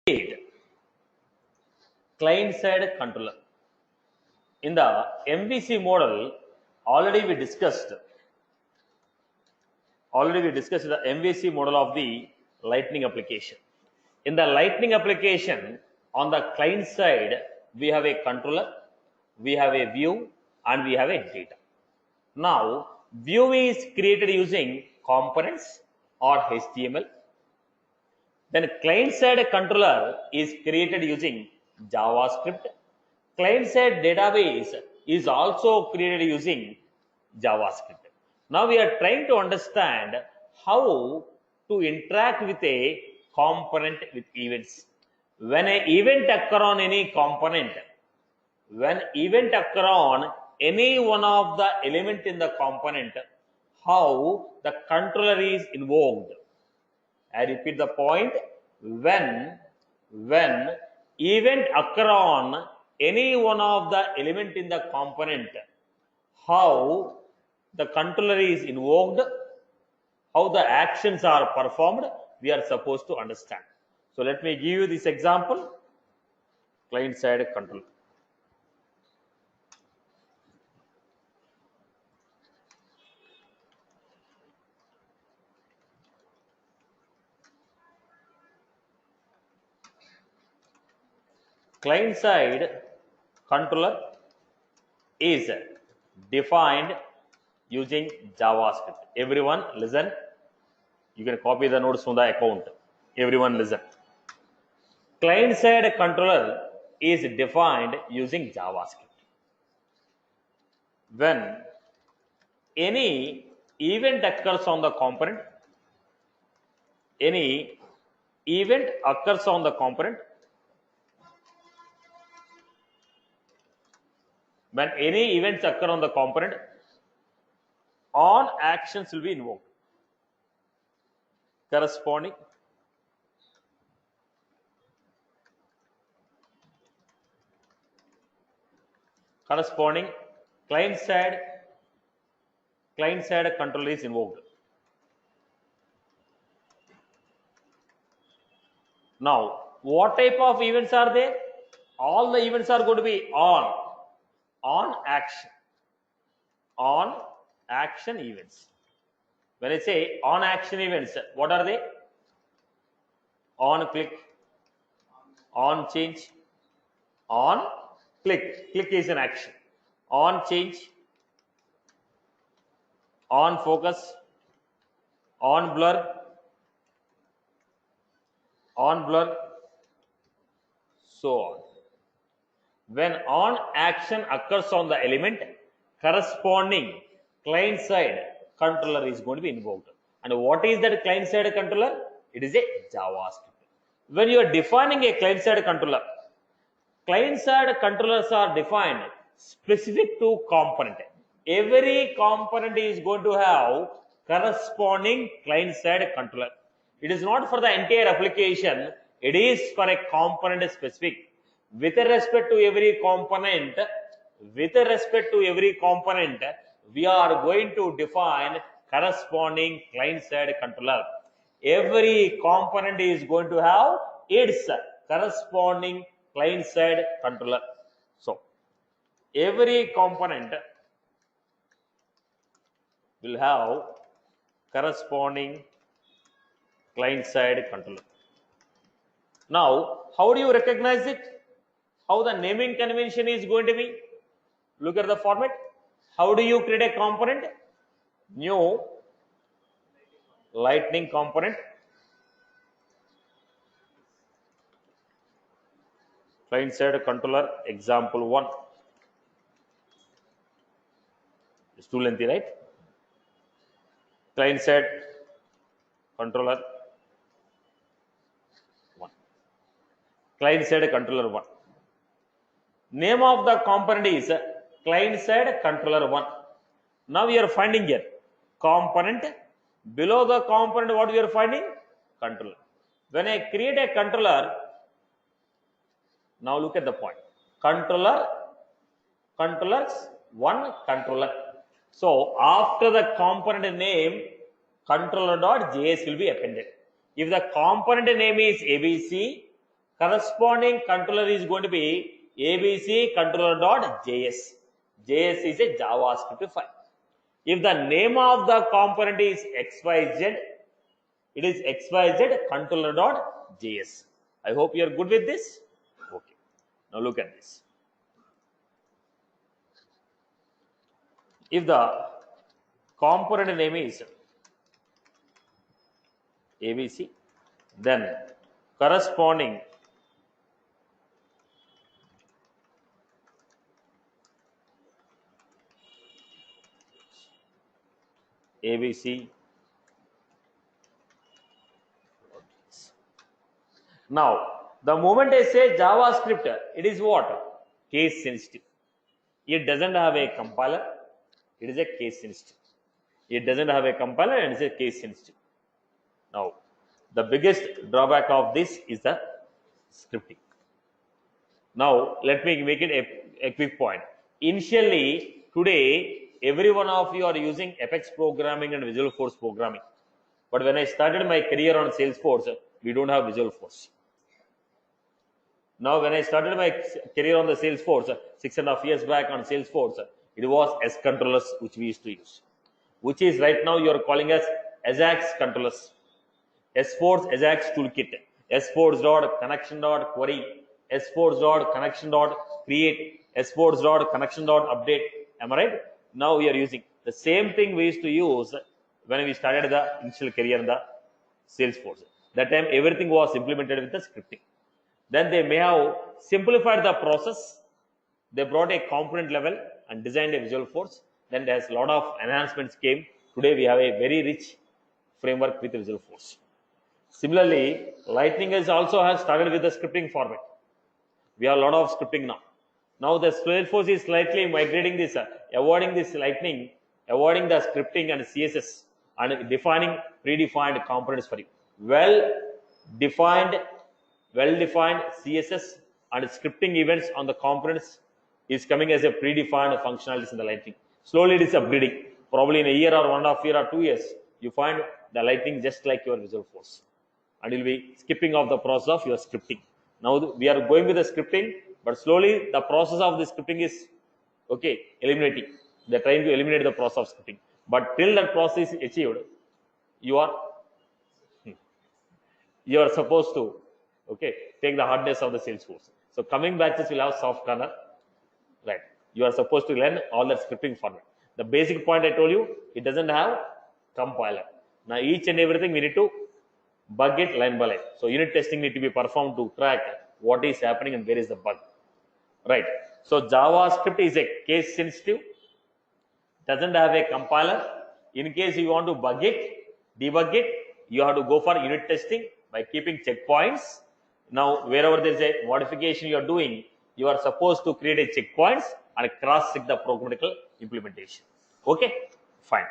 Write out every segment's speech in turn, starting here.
create client-side controller. In the MVC model, already we discussed the MVC model of the Lightning application. In the Lightning application, on the client side, we have a controller, we have a view, and we have a data. Now, view is created using components or HTML. Then client-side controller is created using JavaScript. Client-side database is also created using JavaScript. Now we are trying to understand how to interact with a component with events. When an event occurs on any component, when event occurs on any one of the element in the component, how the controller is invoked. I repeat the point. When event occur on any one of the element in the component, how the controller is invoked, how the actions are performed, we are supposed to understand. So let me give you this example. Client side controller. Client side controller is defined using JavaScript. Everyone listen. You can copy the notes from the account. Everyone listen. Client side controller is defined using JavaScript. When any event occurs on the component, when any events occur on the component, on actions will be invoked. Corresponding client side controller is invoked. Now, what type of events are there? All the events are going to be on action events. When I say on action events, what are they? On click, on change, on click. Click is an action. On change, on focus, on blur, so on. When on action occurs on the element, corresponding client side controller is going to be invoked. And what is that client side controller? It is a JavaScript. When you are defining a client side controllers are defined specific to component. Every component is going to have corresponding client side controller. It is not for the entire application. It is for a component specific. With respect to every component, we are going to define corresponding client side controller. Every component is going to have its corresponding client side controller. So every component will have corresponding client side controller. Now, how do you recognize it? How the naming convention is going to be? Look at the format. How do you create a component? New Lightning component. Client side controller example 1. It's too lengthy, right? Client side controller 1. Client side controller 1. Name of the component is client side controller 1. Now we are finding here component. Below the component, what we are finding? Controller. When I create a controller, now look at the point. Controllers, one controller. So after the component name, controller.js will be appended. If the component name is ABC, corresponding controller is going to be abc controller.js. JS is a JavaScript file. If the name of the component is xyz, it is xyz controller.js. I hope you are good with this. Okay. Now look at this. If the component name is abc, then corresponding abc. Now the moment I say JavaScript, it is what? Case sensitive. It doesn't have a compiler. It is a case sensitive. It doesn't have a compiler and it's a case sensitive. Now the biggest drawback of this is the scripting. Now let me make it a quick point. Initially, today, every one of you are using Apex programming and Visual Force programming. But when I started my career on Salesforce, we don't have Visual Force. Now when I started my career on the Salesforce, 6.5 years back on Salesforce, it was S controllers which we used to use. Which is right now you are calling as Ajax controllers. S-Force Ajax toolkit, S-Force.connection.query, S-Force.connection.create, S-Force.connection.update. Am I right? Now we are using the same thing we used to use when we started the initial career in the Salesforce. That time everything was implemented with the scripting. Then they may have simplified the process. They brought a component level and designed a Visual Force. Then there's a lot of enhancements came. Today we have a very rich framework with Visual Force. Similarly, Lightning has started with the scripting format. We have a lot of scripting now. Now the Salesforce is slightly migrating this, avoiding this Lightning, avoiding the scripting and CSS, and defining predefined components for you. Well-defined CSS and scripting events on the components is coming as a predefined functionalities in the Lightning. Slowly it is upgrading. Probably in a year or 1.5 years or 2 years, you find the Lightning just like your Visual Force. And you'll be skipping off the process of your scripting. Now we are going with the scripting, but slowly the process of the scripting is eliminating. They're trying to eliminate the process of scripting. But till that process is achieved, you are supposed to take the hardness of the Salesforce. So coming batches will have soft corner, right? You are supposed to learn all that scripting format. The basic point I told you, it doesn't have compiler. Now each and everything we need to bug it line by line. So unit testing need to be performed to track what is happening and where is the bug, right? So JavaScript is a case sensitive, doesn't have a compiler. In case you want to bug it, debug it, you have to go for unit testing by keeping checkpoints. Now wherever there is a modification you are doing, you are supposed to create a checkpoints and cross-check the programmatical implementation. Okay, fine.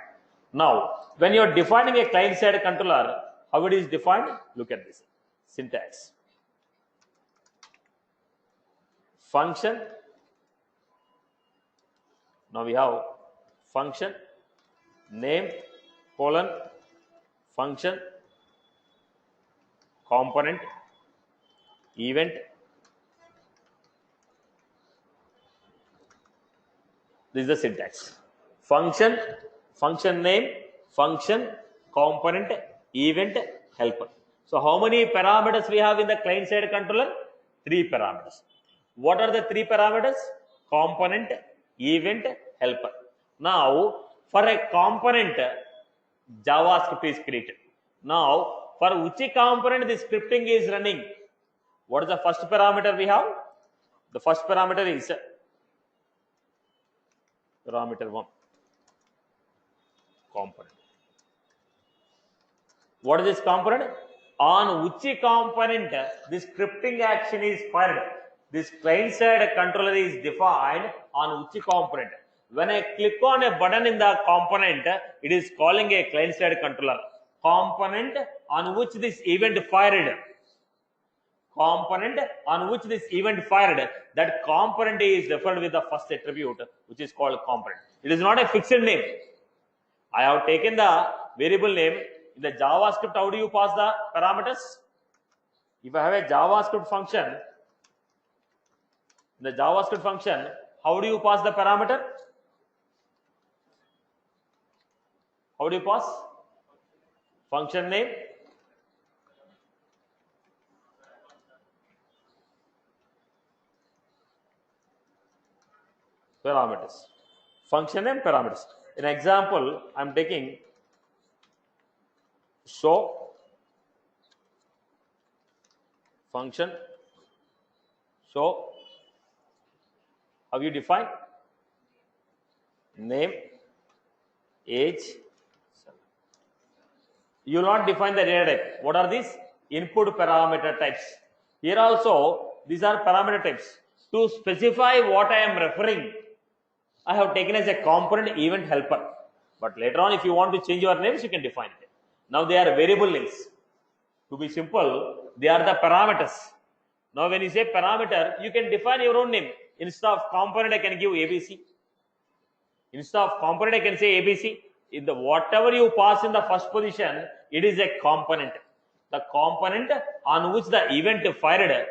Now when you are defining a client-side controller, how it is defined? Look at this syntax. Function. Now we have function name colon function component event. This is the syntax. Function, function name, function, component, event, helper. So how many parameters we have in the client side controller? 3 parameters. What are the 3 parameters? Component, event, helper. Now for a component, JavaScript is created. Now for which component the scripting is running? What is the first parameter we have? The first parameter is parameter 1, component. What is this component? On which component the scripting action is fired? This client side controller is defined on which component. When I click on a button in the component, it is calling a client side controller. Component on which this event fired. Component on which this event fired. That component is referred with the first attribute, which is called component. It is not a fixed name. I have taken the variable name. In the JavaScript, how do you pass the parameters? If I have a JavaScript function, in the JavaScript function, how do you pass the parameter? How do you pass? Function name, parameters. Function name, parameters. In example, I am taking show function, show, how you define? Name, age. You will not define the data type. What are these? Input parameter types. Here also, these are parameter types. To specify what I am referring, I have taken as a component event helper. But later on, if you want to change your names, you can define it. Now they are variable names. To be simple, they are the parameters. Now when you say parameter, you can define your own name. Instead of component, I can give ABC. Instead of component, I can say ABC. In the whatever you pass in the first position, it is a component. The component on which the event fired,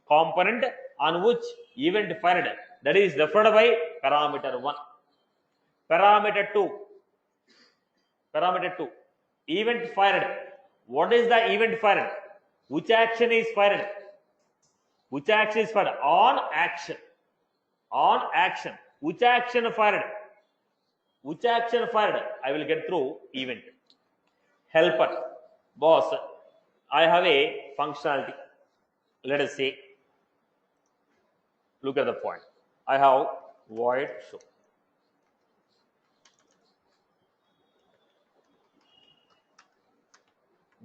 component on which event fired, that is referred by parameter 1. Parameter 2. Parameter 2. Event fired. What is the event fired? Which action is fired? Which action is fired? On action. On action. Which action fired? Which action fired? I will get through event. Helper. Boss, I have a functionality. Let us say, look at the point. I have void show.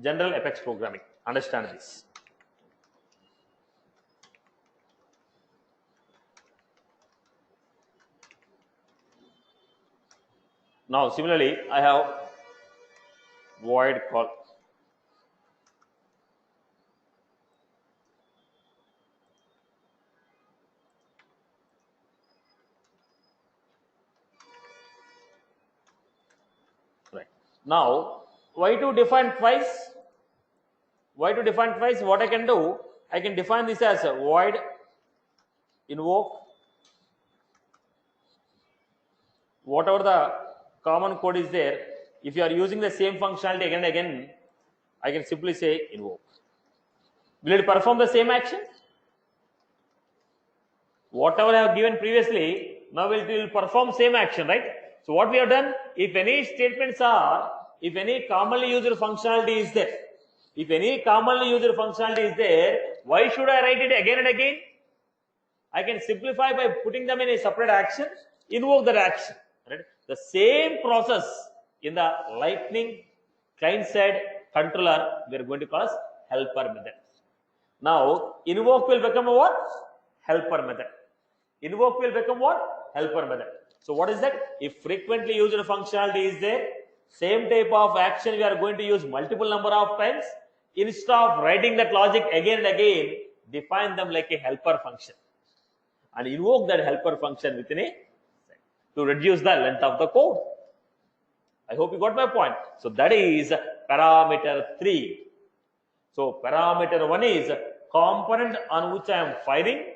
General Apex programming. Understand this. Now, similarly, I have void call. Right. Now, why to define twice? Why to define twice? What I can do, I can define this as a void invoke. Whatever the common code is there, if you are using the same functionality again and again, I can simply say invoke. Will it perform the same action? Whatever I have given previously, now it will perform same action, right? So what we have done, if any statements are, if any commonly used functionality is there, if any commonly used functionality is there, why should I write it again and again? I can simplify by putting them in a separate action, invoke that action. Right? The same process in the Lightning client-side controller, we are going to call as helper method. Now, invoke will become a what? Helper method. Invoke will become what? Helper method. So what is that? If frequently used functionality is there, same type of action we are going to use multiple number of times. Instead of writing that logic again and again, define them like a helper function and invoke that helper function within a to reduce the length of the code. I hope you got my point. So that is parameter 3. So parameter 1 is component on which I am firing.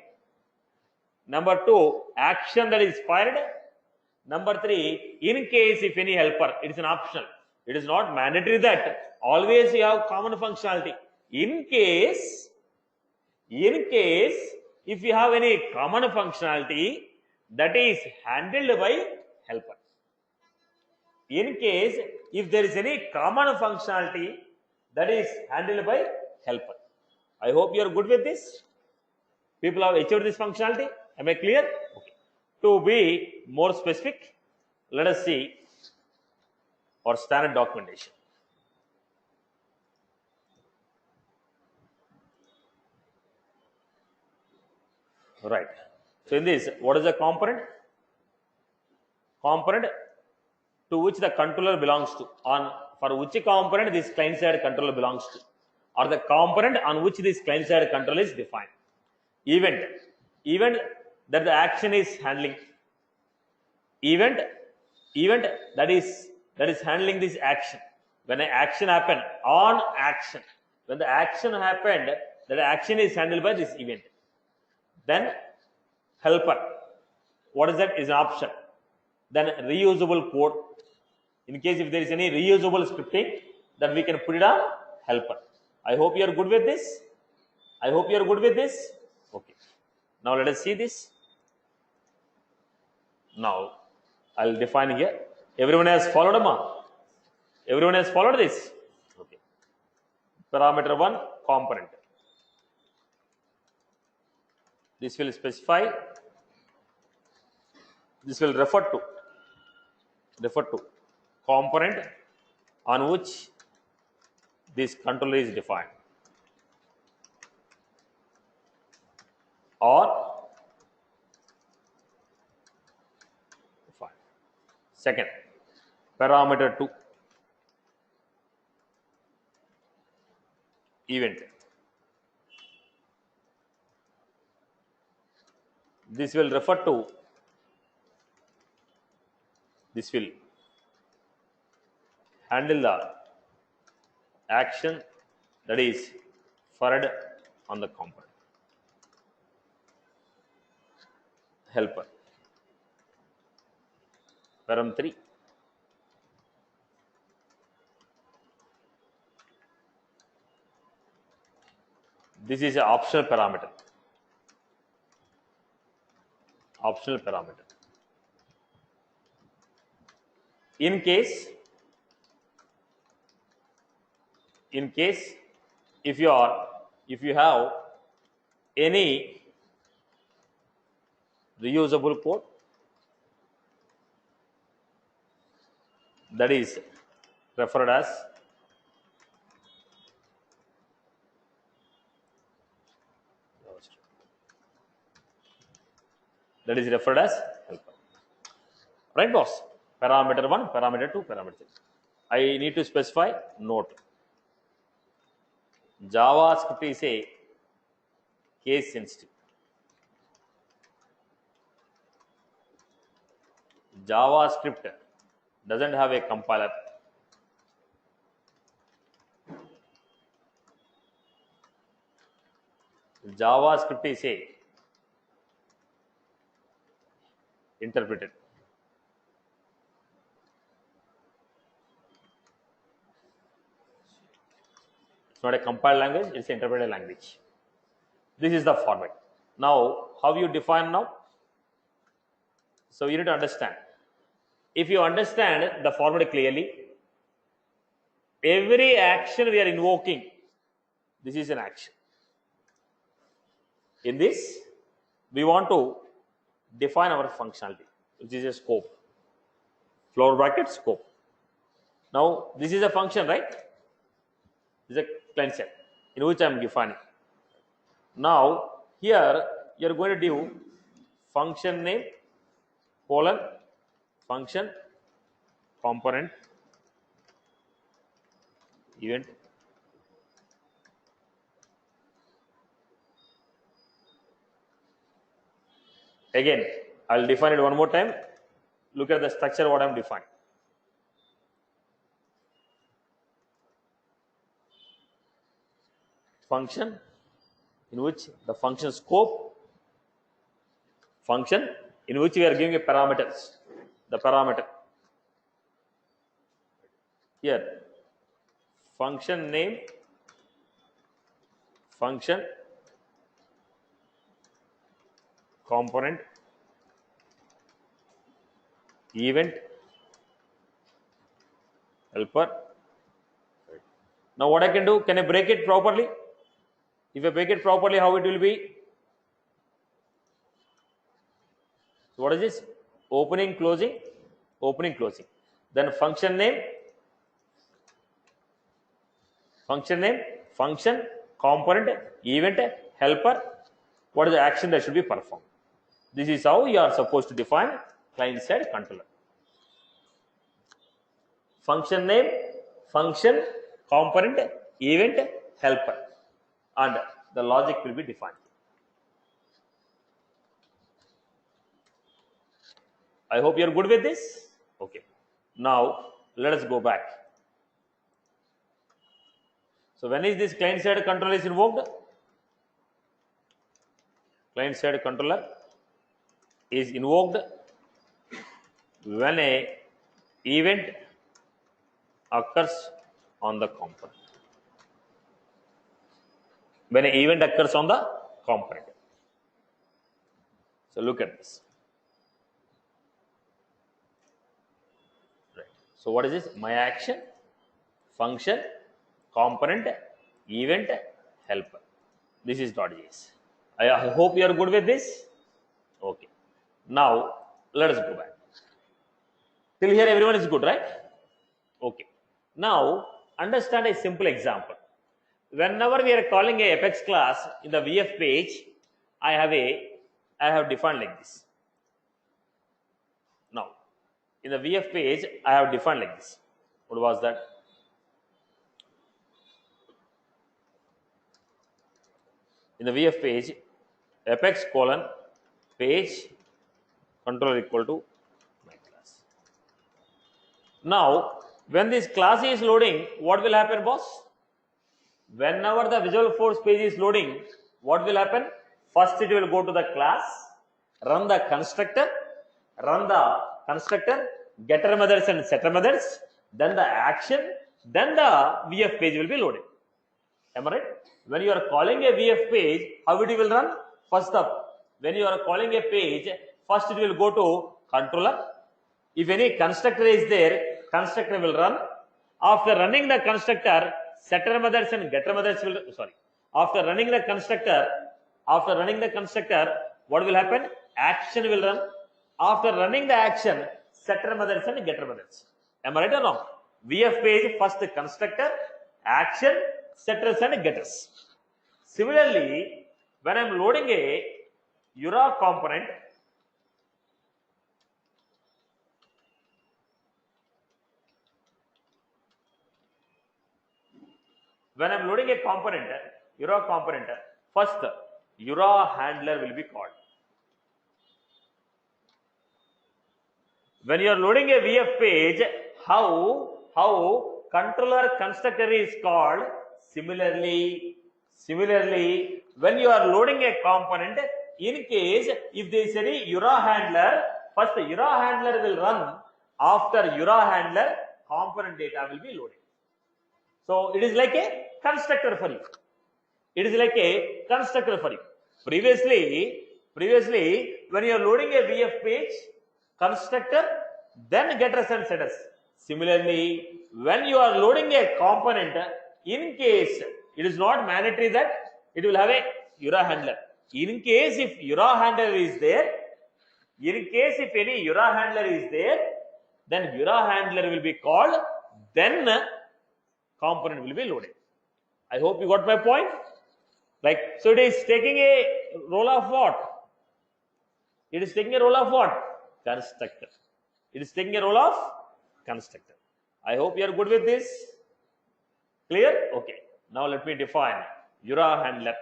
Number 2, action that is fired. Number 3, in case if any helper, it is an optional. It is not mandatory that always you have common functionality. In case if you have any common functionality, that is handled by helper. In case if there is any common functionality, that is handled by helper. I hope you are good with this. People have achieved this functionality. Am I clear? Okay. To be more specific, let us see our standard documentation. Right. So in this, what is a component? Component to which the controller belongs to. For which component this client-side controller belongs to, or the component on which this client-side controller is defined. Event that the action is handling. Event that is handling this action. When an action happened, on action. When the action happened, that action is handled by this event. Then helper, what is that? Is an option. Then reusable code. In case if there is any reusable scripting, then we can put it on helper. I hope you are good with this. I hope you are good with this. Okay. Now let us see this. Now I'll define here. Everyone has followed, Amma? Everyone has followed this? Okay. Parameter 1, component. This will specify, this will refer to component on which this controller is defined, or defined. Second, parameter 2, event. This will refer to, this will handle the action that is referred on the component. Helper. Param 3. This is an optional parameter. Optional parameter. In case if you have any reusable code that is referred as helper. Right, boss? Parameter 1, parameter 2, parameter 3. I need to specify note. JavaScript is a case sensitive. JavaScript doesn't have a compiler. JavaScript is a interpreted. It's not a compiled language, it's an interpreted language. This is the format. Now, how you define now? So you need to understand. If you understand the format clearly, every action we are invoking, this is an action. In this, we want to define our functionality, which is a scope. Floor bracket scope. Now, this is a function, right? This is a client side in which I am defining. Now, here you are going to do function name, colon, function, component, event. Again, I'll define it one more time. Look at the structure what I'm defining. Function in which the function scope, function in which we are giving a parameters, the parameter. Here, function name, function, component, event, helper. Now what I can do, can I break it properly? If I break it properly, how it will be? So what is this? Opening, closing, opening, closing. Then function name, function, component, event, helper. What is the action that should be performed? This is how you are supposed to define client-side controller. Function name, function, component, event, helper, and the logic will be defined. I hope you are good with this. Okay. Now let us go back. So when is this client-side controller is invoked? client side controller is invoked when a event occurs on the component. When an event occurs on the component. So look at this. Right. So what is this? My action, function, component, event, helper. This is .js. I hope you are good with this. Okay. Now let us go back. Till here everyone is good, right? Okay. Now understand a simple example. Whenever we are calling a Apex class in the VF page, I have defined like this. Now in the VF page, I have defined like this. What was that? In the VF page, Apex colon page controller equal to my class. Now when this class is loading, what will happen, boss? Whenever the Visual Force page is loading, what will happen? First it will go to the class, run the constructor, getter methods and setter methods, then the action, then the VF page will be loaded. Am I right? When you are calling a VF page, how it will run? First up, when you are calling a page, first it will go to controller. If any constructor is there, constructor will run. After running the constructor, setter methods and getter methods will, after running the constructor, what will happen? Action will run. After running the action, setter methods and getter methods. Am I right or wrong? VF page, first constructor, action, setters and getters. Similarly, when I am loading a URA component, URA component, first URA handler will be called. When you are loading a VF page, how controller constructor is called? Similarly, when you are loading a component, in case if there is any URA handler, first the URA handler will run. After URA handler, component data will be loaded. So it is like a constructor for you. Previously, when you are loading a VF page, constructor, then getters and setters. Similarly, when you are loading a component, in case it is not mandatory that it will have a URA handler. In case if URA handler is there, then URA handler will be called, then component will be loaded. I hope you got my point. Like, so it is taking a role of what? Constructor. I hope you are good with this. Clear? Okay. Now let me define URA handler.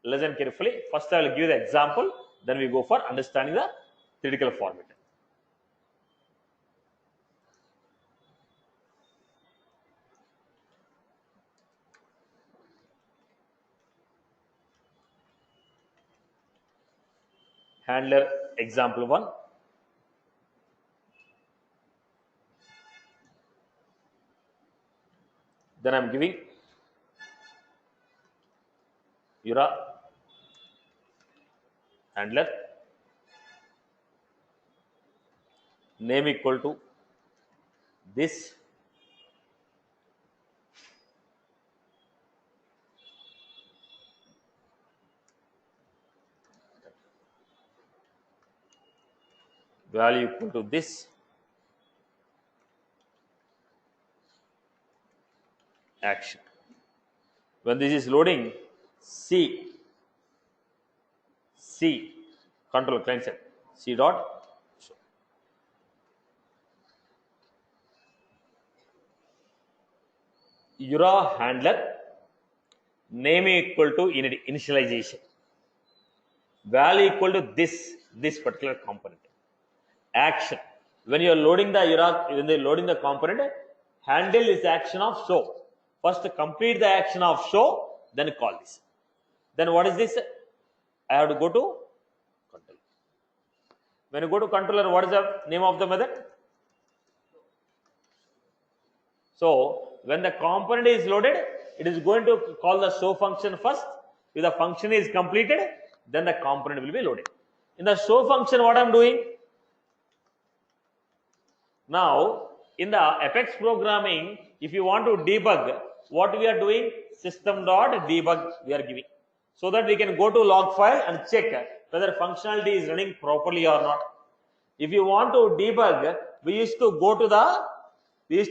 Listen carefully. First I will give the example, then we go for understanding the theoretical format. Handler example 1. Then I am giving URA handler name equal to this, value equal to this, action. When this is loading, C control client side, C dot show. URA handler name equal to initialization, value equal to this particular component. Action, when you are loading the URA, when they are loading the component, handle is action of show. First complete the action of show, then call this. Then what is this? I have to go to When you go to controller, what is the name of the method? So when the component is loaded, it is going to call the show function first. If the function is completed, then the component will be loaded. In the show function, what I am doing now, in the Apex programming, if you want to debug, what we are doing, system.debug we are giving, so that we can go to log file and check whether functionality is running properly or not. If you want to debug, we used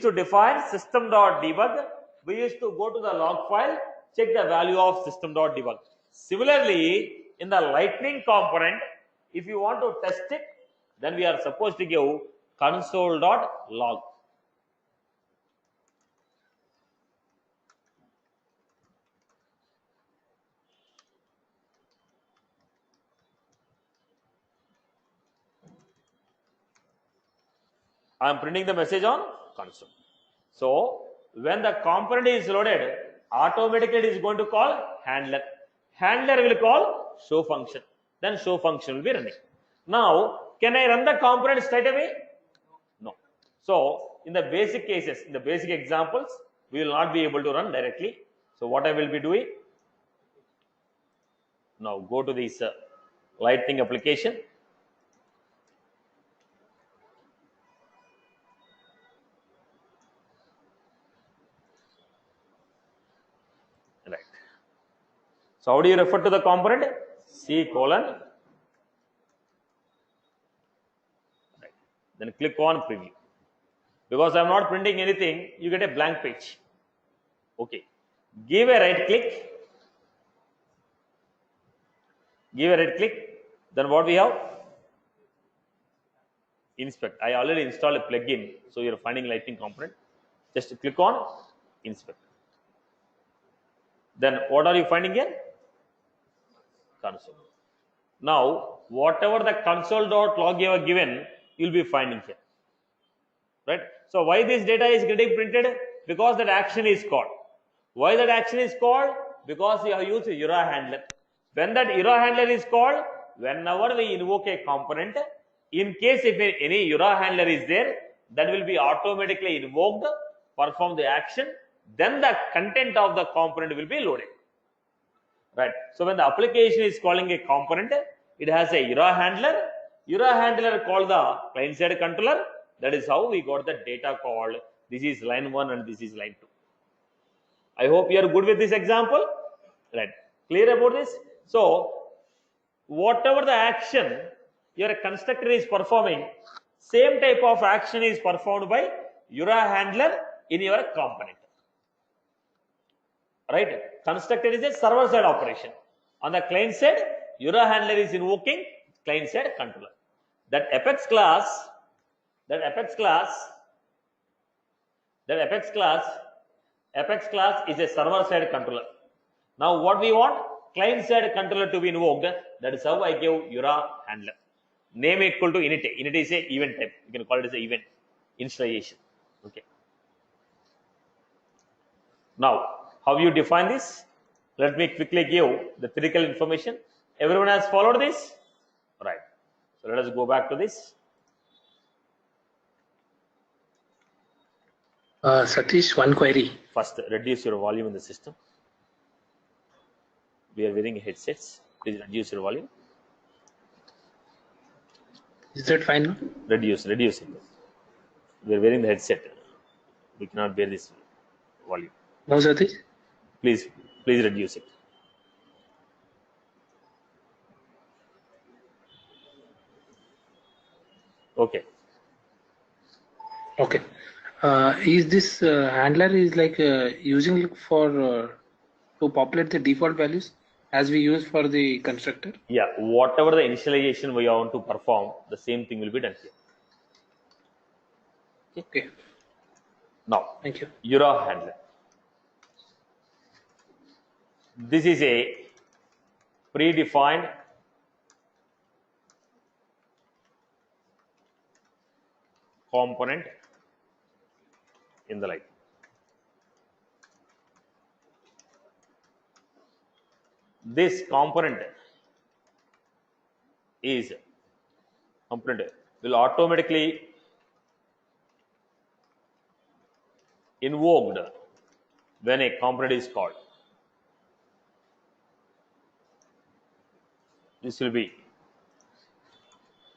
to define system.debug. We used to go to the log file, check the value of system.debug. Similarly, in the lightning component, if you want to test it, then we are supposed to give console.log. I am printing the message on console. So when the component is loaded, automatically it is going to call handler. Handler will call show function. Then show function will be running. Now, can I run the component straight away? No. So in the basic cases, in the basic examples, we will not be able to run directly. So what I will be doing? Now go to this lightning application. Right. So how do you refer to the component? C colon. Right. Then click on preview. Because I am not printing anything, you get a blank page. Okay. Give a right click. Give a right click. Then what we have? Inspect. I already installed a plugin, so you are finding lightning component. Just click on inspect. Then what are you finding here? Console. Now, whatever the console.log you have given, you will be finding here. Right? So why this data is getting printed? Because that action is called. Why that action is called? Because you have used URA handler. When that URA handler is called, whenever we invoke a component, in case if any URA handler is there, that will be automatically invoked, perform the action, then the content of the component will be loaded. Right. So when the application is calling a component, it has a URA handler. URA handler called the client side controller. That is how we got the data called. This is line 1 and this is line 2. I hope you are good with this example. Right. Clear about this? So whatever the action your constructor is performing, same type of action is performed by URA handler in your component. Right? Constructor is a server side operation. On the client side, URA handler is invoking client side controller. That Apex class is a server side controller. Now what we want? Client side controller to be invoked. That is how I give URA handler. Name equal to init. Init is a event type. You can call it as a event initialization. Okay. Now, how you define this? Let me quickly give the theoretical information. Everyone has followed this? Right. So let us go back to this. Satish, one query. First, reduce your volume in the system. We are wearing headsets. Please reduce your volume. Is that fine now? Reduce it. We are wearing the headset. We cannot bear this volume. No, Satish? Please reduce it. Okay. Okay. Is this handler is like using for to populate the default values as we use for the constructor? Yeah, whatever the initialization we want to perform, the same thing will be done here. Okay. Now, Thank you. URA handler. This is a predefined component in the line. This component is component will automatically invoked when a component is called. This will be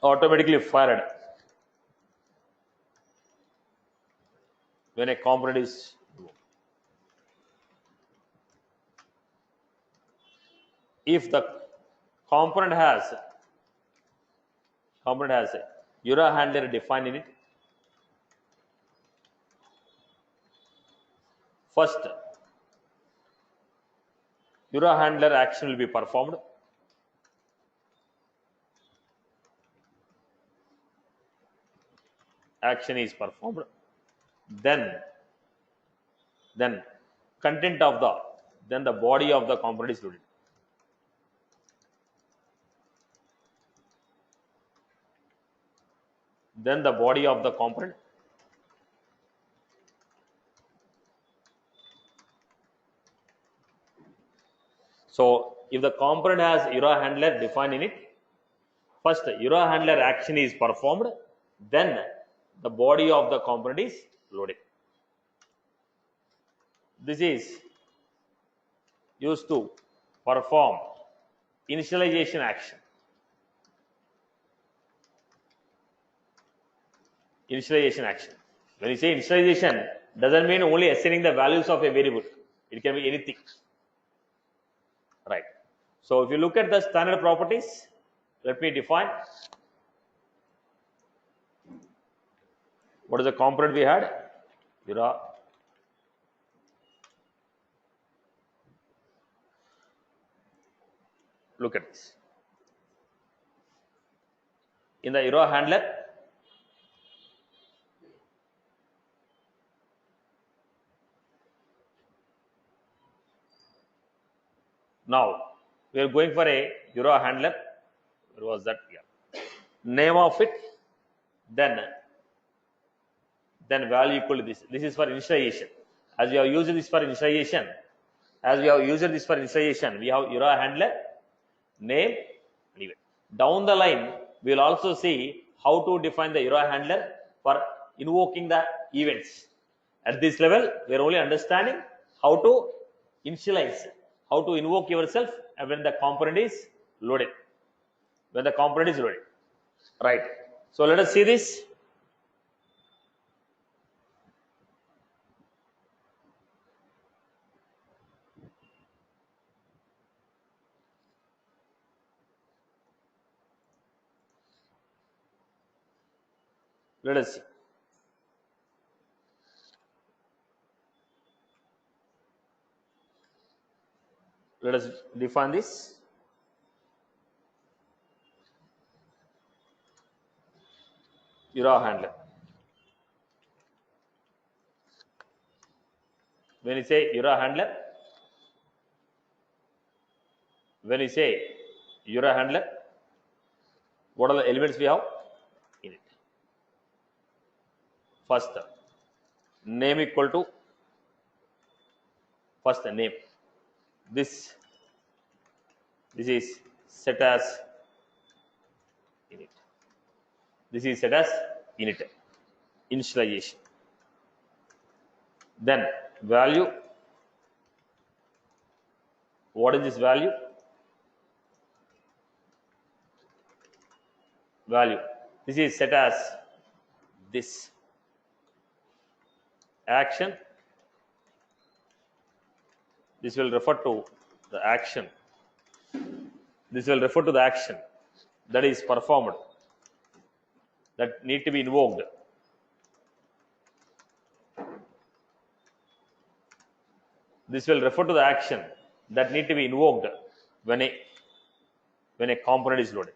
automatically fired when a component is invoked. If the component has a URA handler defined in it, first URA handler action will be performed. Action is performed. Then content of the body of the component is loaded. Then the body of the component. So if the component has URA handler defined in it, first URA handler action is performed, then the body of the component is loaded. This is used to perform initialization action. Initialization action. When you say initialization, doesn't mean only assigning the values of a variable. It can be anything. Right. So if you look at the standard properties, let me define. What is the component we had? URA. Look at this. In the URA handler, now we are going for a URA handler. Where was that? Yeah. Name of it, then value equal to this. This is for initialization. As we have used this for initialization, we have URA handler, name, and event. Down the line, we will also see how to define the URA handler for invoking the events. At this level, we are only understanding how to initialize, how to invoke yourself when the component is loaded. Right. So let us see this. Let us see. Let us define this. URA handler. When you say URA handler, what are the elements we have in it? First, name equal to first name. This is set as init. This is set as init. Initialization. Then value. What is this value? Value. This is set as this. Action. This will refer to the action. That is performed, that need to be invoked. This will refer to the action that need to be invoked when a component is loaded.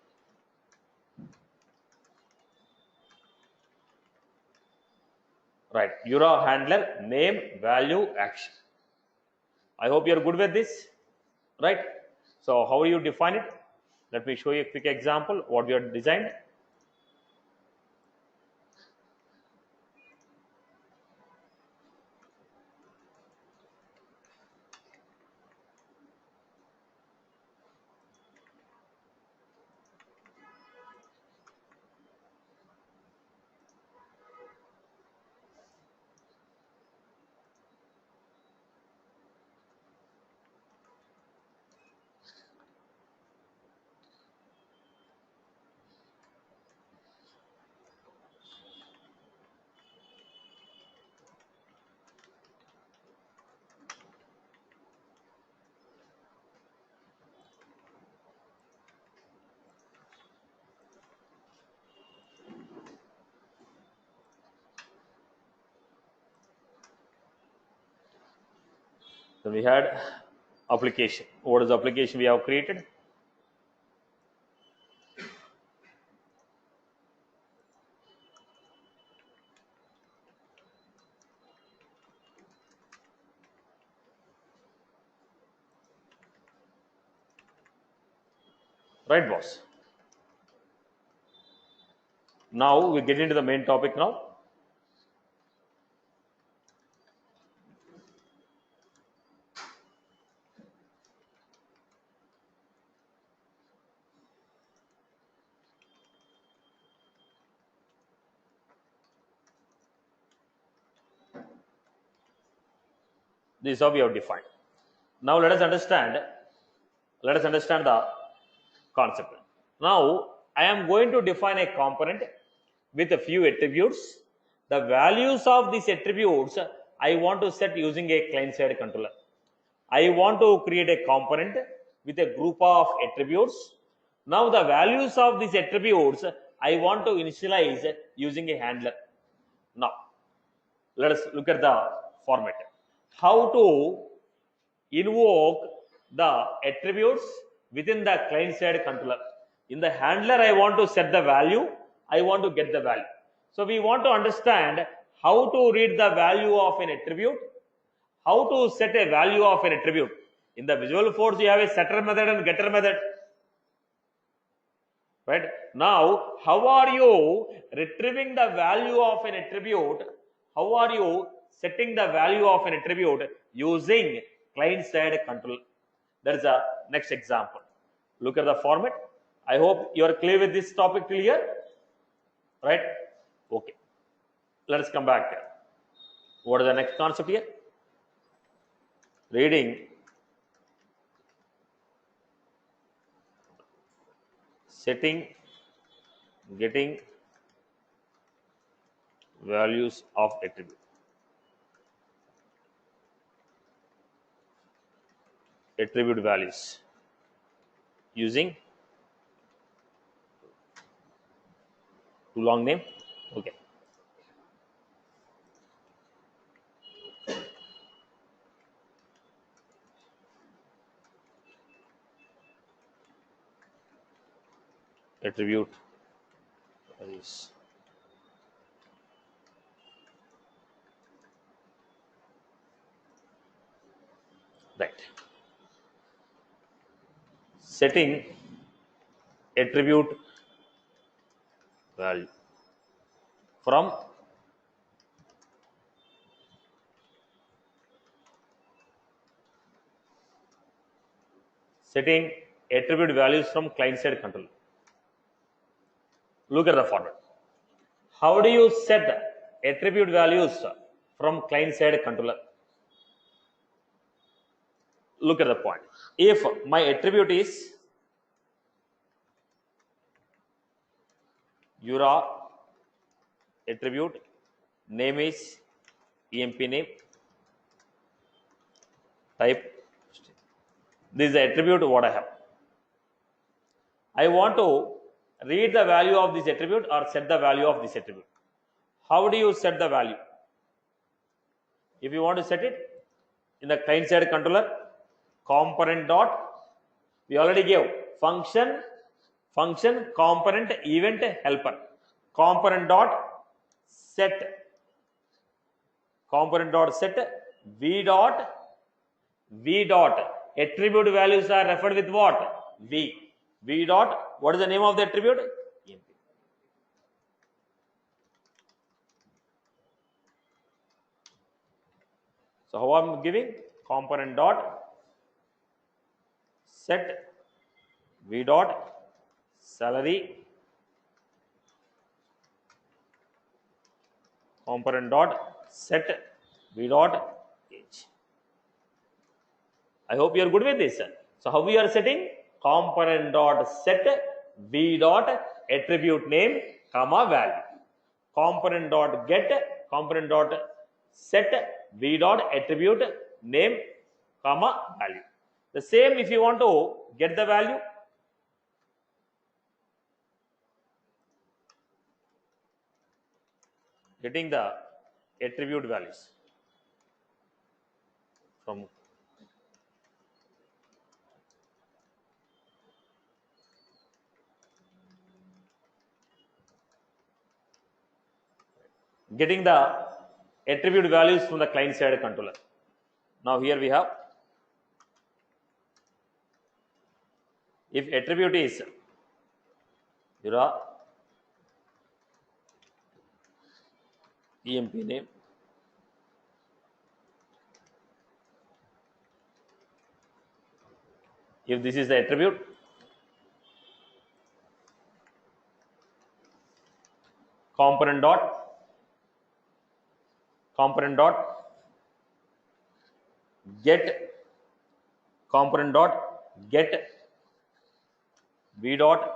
Right. URA handler, name, value, action. I hope you are good with this. Right. So how do you define it? Let me show you a quick example what we have designed. Then we had application. What is the application we have created? Right, boss? Now we get into the main topic now. This is how we have defined. Now let us understand the concept. Now I am going to define a component with a few attributes. The values of these attributes I want to set using a client-side controller. I want to create a component with a group of attributes. Now the values of these attributes I want to initialize using a handler. Now let us look at the format. How to invoke the attributes within the client-side controller. In the handler, I want to set the value, I want to get the value. So we want to understand how to read the value of an attribute, how to set a value of an attribute. In the Visualforce, you have a setter method and getter method. Right? Now, how are you retrieving the value of an attribute? How are you setting the value of an attribute using client-side control? That is the next example. Look at the format. I hope you are clear with this topic till here. Right? Okay. Let us come back here. What is the next concept here? Reading, setting, getting values of attribute. Attribute values using too long name. Okay. Attribute values. Right. Setting attribute value from setting attribute values from client-side control. Look at the format. How do you set attribute values from client-side controller? Look at the point. If my attribute is URA attribute, name is EMP name, type. This is the attribute what I have. I want to read the value of this attribute or set the value of this attribute. How do you set the value? If you want to set it in the client-side controller, component dot, we already gave function component event helper, component dot set v dot attribute values are referred with what? V dot, what is the name of the attribute? EMP. So how I'm giving? Component dot set v dot salary, component dot set v dot age. I hope you are good with this. So how we are setting? Component dot set v dot attribute name comma value. Component dot get component dot set v dot attribute name comma value. The same if you want to get the value. Getting the attribute values from getting the attribute values from the client side controller. Now here we have, if attribute is Jira EMP name, if this is the attribute, component dot get component dot get v dot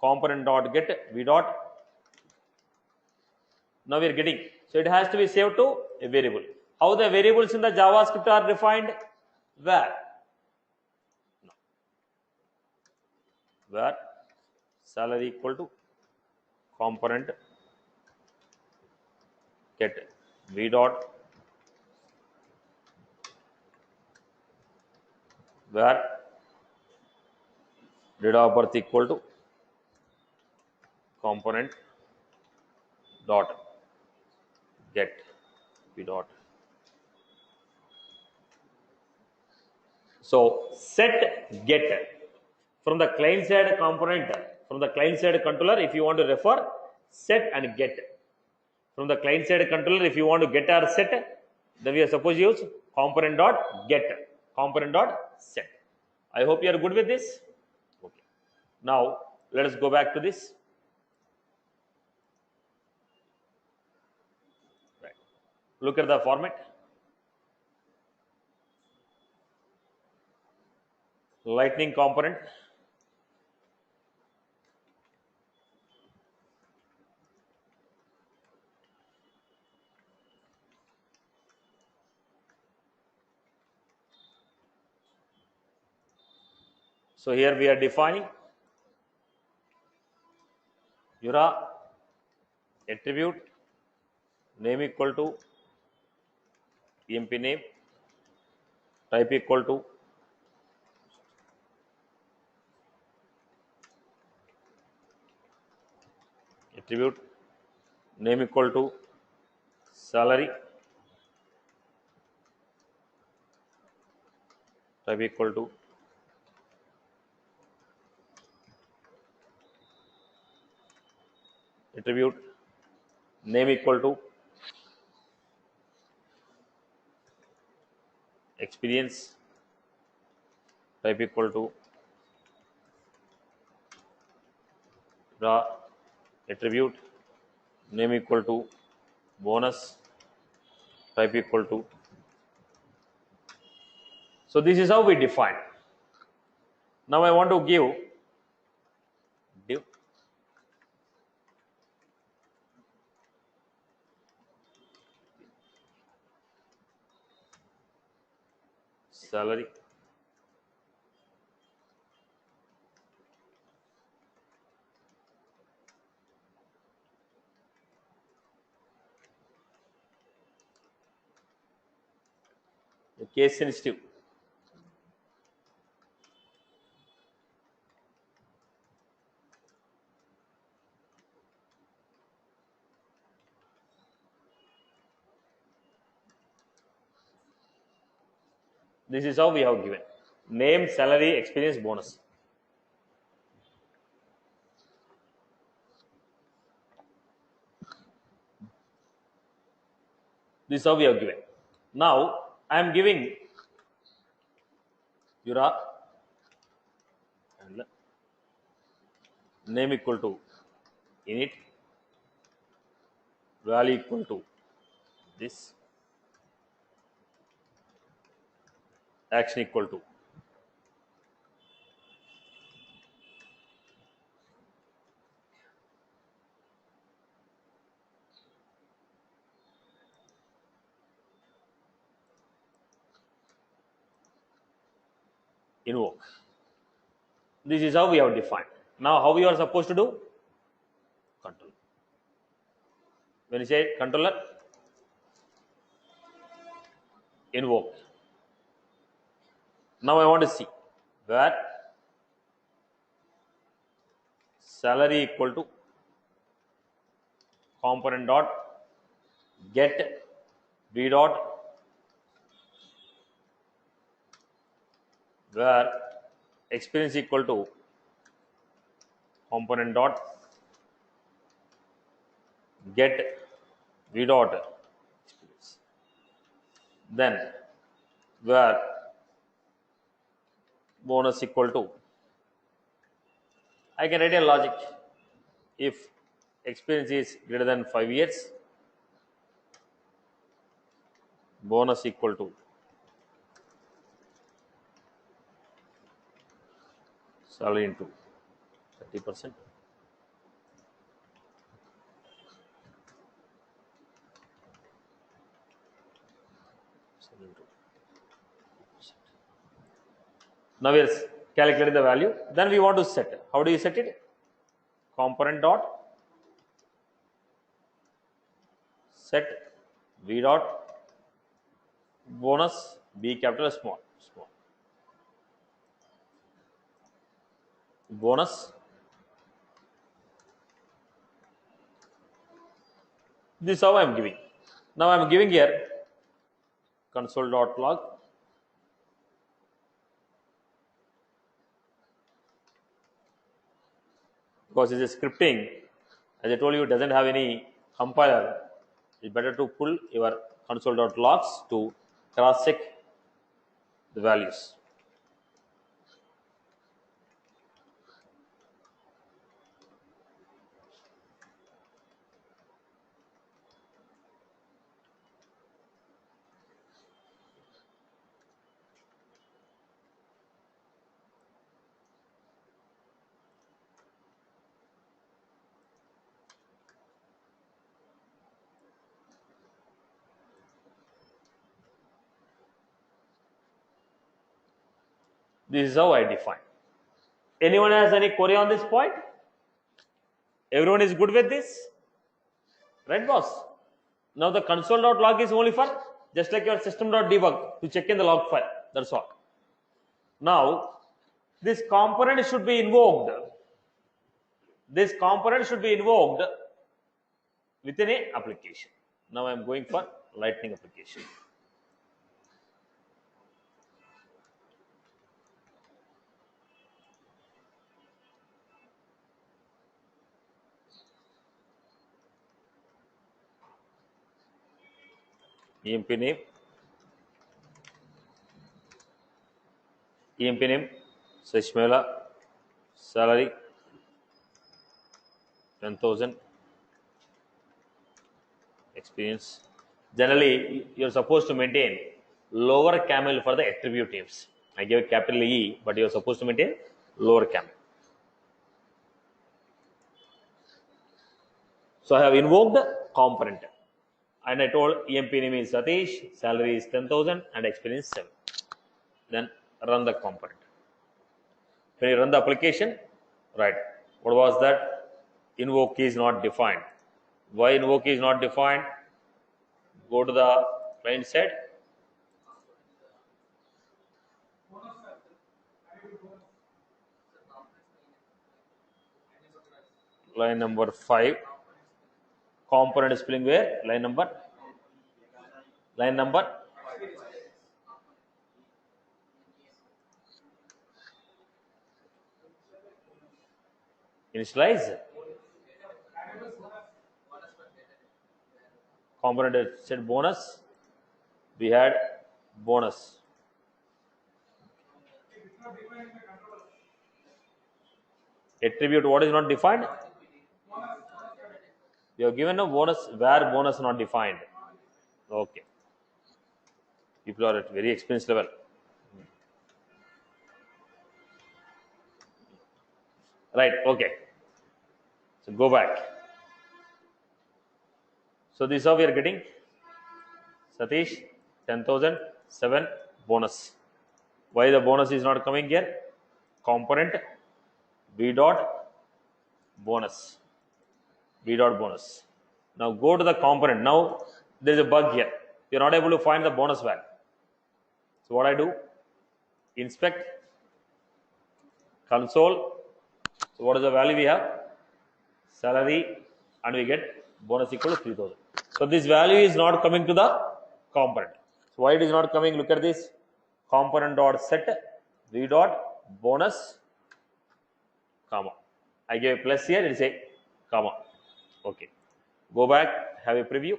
component dot get v dot. Now we are getting, so it has to be saved to a variable. How the variables in the JavaScript are defined? Where salary equal to component get v dot, where date of birth equal to component dot get v dot. So set get from the client side component, from the client side controller, if you want to refer set and get. From the client side controller, if you want to get or set, then we are supposed to use component dot get, component dot set. I hope you are good with this. Okay. Now let us go back to this. Right. Look at the format. Lightning component. So here we are defining Jira attribute name equal to EMP name, type equal to attribute name equal to salary, type equal to attribute name equal to experience, type equal to the attribute name equal to bonus, type equal to. So this is how we define. Now I want to give div salary case sensitive. This is how we have given name, salary, experience, bonus. This is how we have given. Now I am giving Jira and name equal to init, value equal to this, action equal to invoke. This is how we have defined. Now how we are supposed to do? Control. When you say controller, invoke. Now I want to see where salary equal to component dot get v dot where experience equal to component dot get v dot experience. Then where bonus equal to, I can write a logic. If experience is greater than 5 years, bonus equal to salary into 30%. Now we are calculating the value. Then we want to set. How do you set it? Component dot set v dot bonus b capital small bonus this is how I am giving. Now I am giving here console dot log because it is scripting. As I told you, it doesn't have any compiler. It's better to pull your console.logs to cross check the values. This is how I define. Anyone has any query on this point? Everyone is good with this? Right, boss? Now the console.log is only for just like your system.debug to check in the log file. That's all. Now this component should be invoked. This component should be invoked within a application. Now I am going for Lightning application. EMP name Seshmela, salary 10,000, experience. Generally you are supposed to maintain lower camel for the attribute names. I gave a capital E, but you are supposed to maintain lower camel. So I have invoked the component and I told EMP name is Satish, salary is 10,000 and experience 7. Then run the component. When you run the application, right, what was that? Invoke key is not defined. Why invoke key is not defined? Go to the client side. Line number 5. Component spelling where? Line number. Initialize. Component said bonus. We had bonus. Attribute what is not defined? You have given a bonus where bonus not defined. Okay. People are at very expensive level. Right, okay. So go back. So this is how we are getting Satish 10,000, 7 bonus. Why the bonus is not coming here? Component b dot bonus. B dot bonus. Now go to the component. Now there is a bug here. You are not able to find the bonus value. So what I do? Inspect console. So what is the value we have? Salary, and we get bonus equal to 3000. So this value is not coming to the component. So why it is not coming? Look at this. Component dot set v dot bonus comma. I gave a plus here, it is a comma. Okay. Go back, have a preview.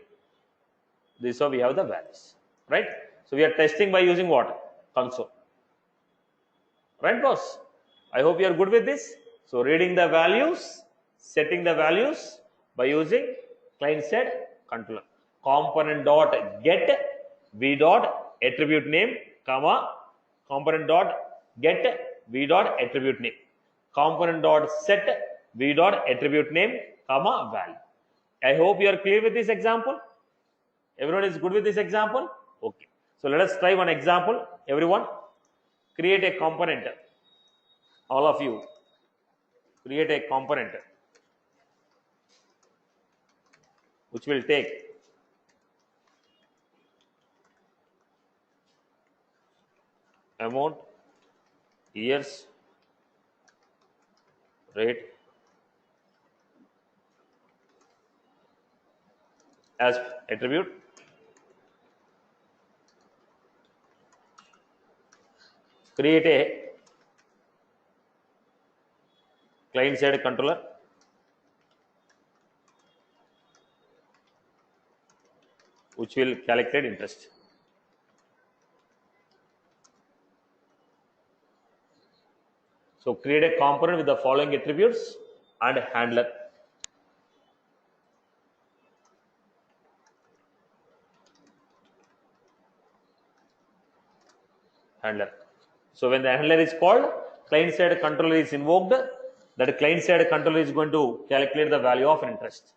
This is how we have the values. Right? So we are testing by using what? Console. Right, boss? I hope you are good with this. So reading the values, setting the values by using client side controller. Component dot get v dot attribute name, comma, component dot get v dot attribute name, component dot set v dot attribute name, comma, value. I hope you are clear with this example. Everyone is good with this example? Okay. So let us try one example. Everyone, create a component. All of you, create a component which will take amount, years, rate as attribute. Create a client side controller which will calculate interest. So create a component with the following attributes and handler. Handler. So when the handler is called, client side controller is invoked. That client side controller is going to calculate the value of interest.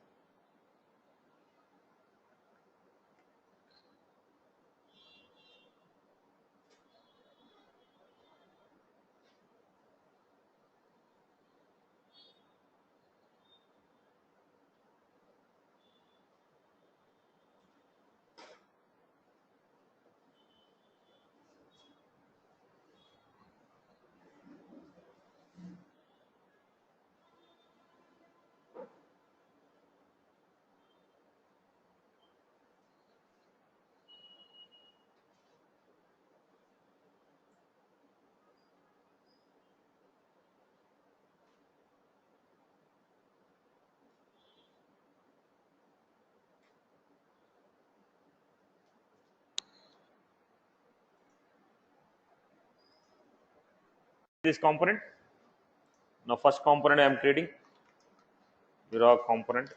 This component. Now first component I am creating. Raw component.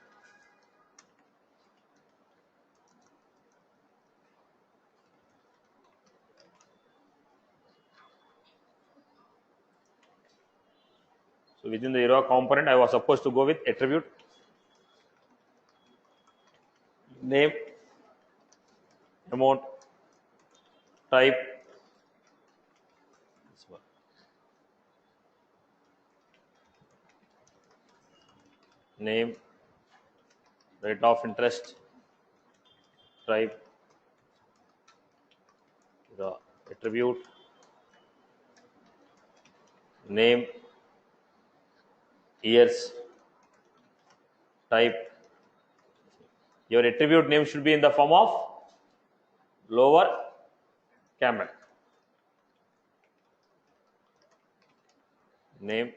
So within the raw component, I was supposed to go with attribute, name, amount, type, name, rate of interest, type, the attribute, name, years, type. Your attribute name should be in the form of lower camel. Name.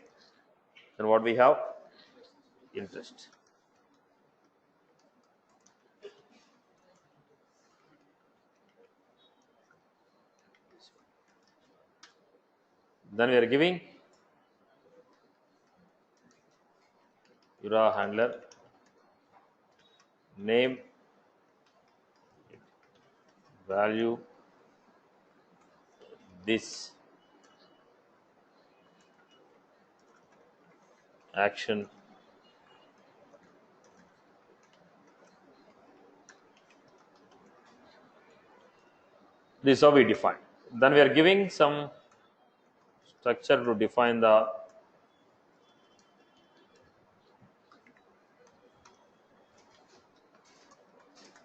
Then what we have? Interest. Then we are giving URA handler, name, value, this, action, this is how we define. Then we are giving some structure to define the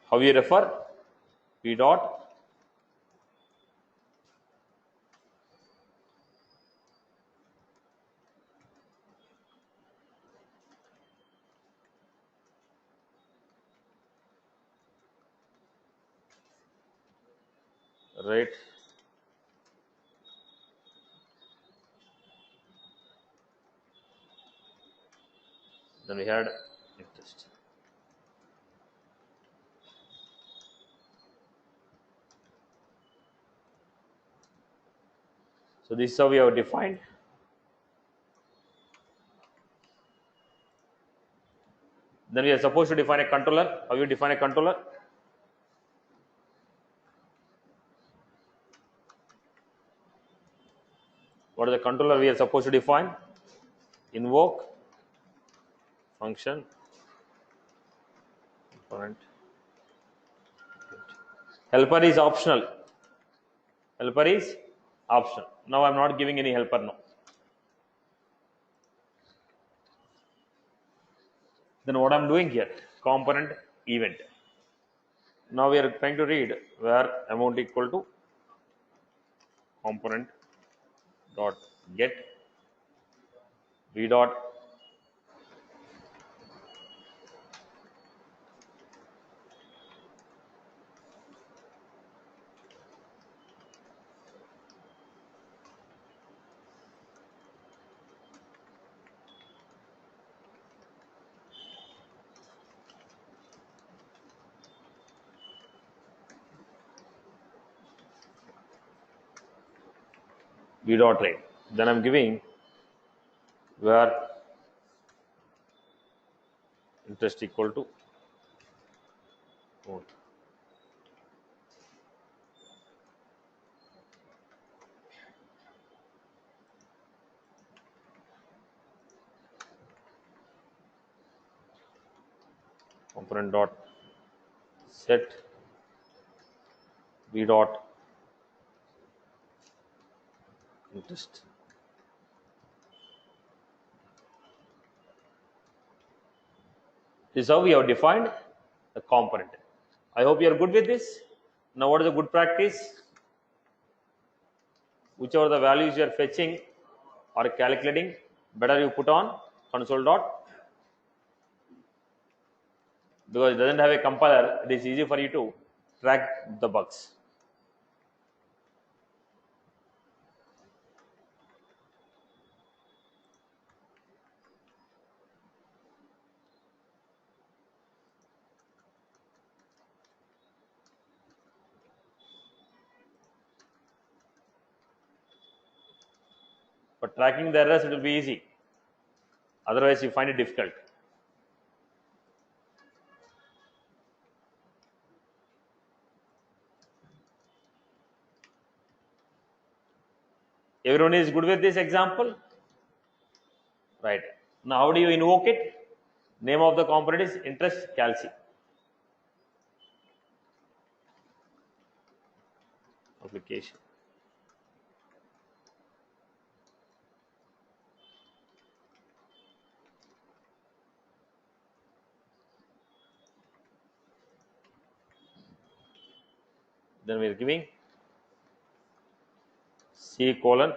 how we refer p dot right? Then we had interest. So this is how we have defined. Then we are supposed to define a controller. How you define a controller? What is the controller we are supposed to define? Invoke function component. Helper is optional. Helper is optional. Now I am not giving any helper now. Then what I am doing here? Component event. Now we are trying to read where amount equal to component dot get v dot v dot rate. Then I'm giving where interest equal to amount. Component dot set v dot interest. This is how we have defined the component. I hope you are good with this. Now what is the good practice? Whichever the values you are fetching or calculating, better you put on console dot, because it doesn't have a compiler, it is easy for you to track the bugs. For tracking the errors, it will be easy. Otherwise, you find it difficult. Everyone is good with this example? Right. Now, how do you invoke it? Name of the component is interest calci. Application. Then we are giving C colon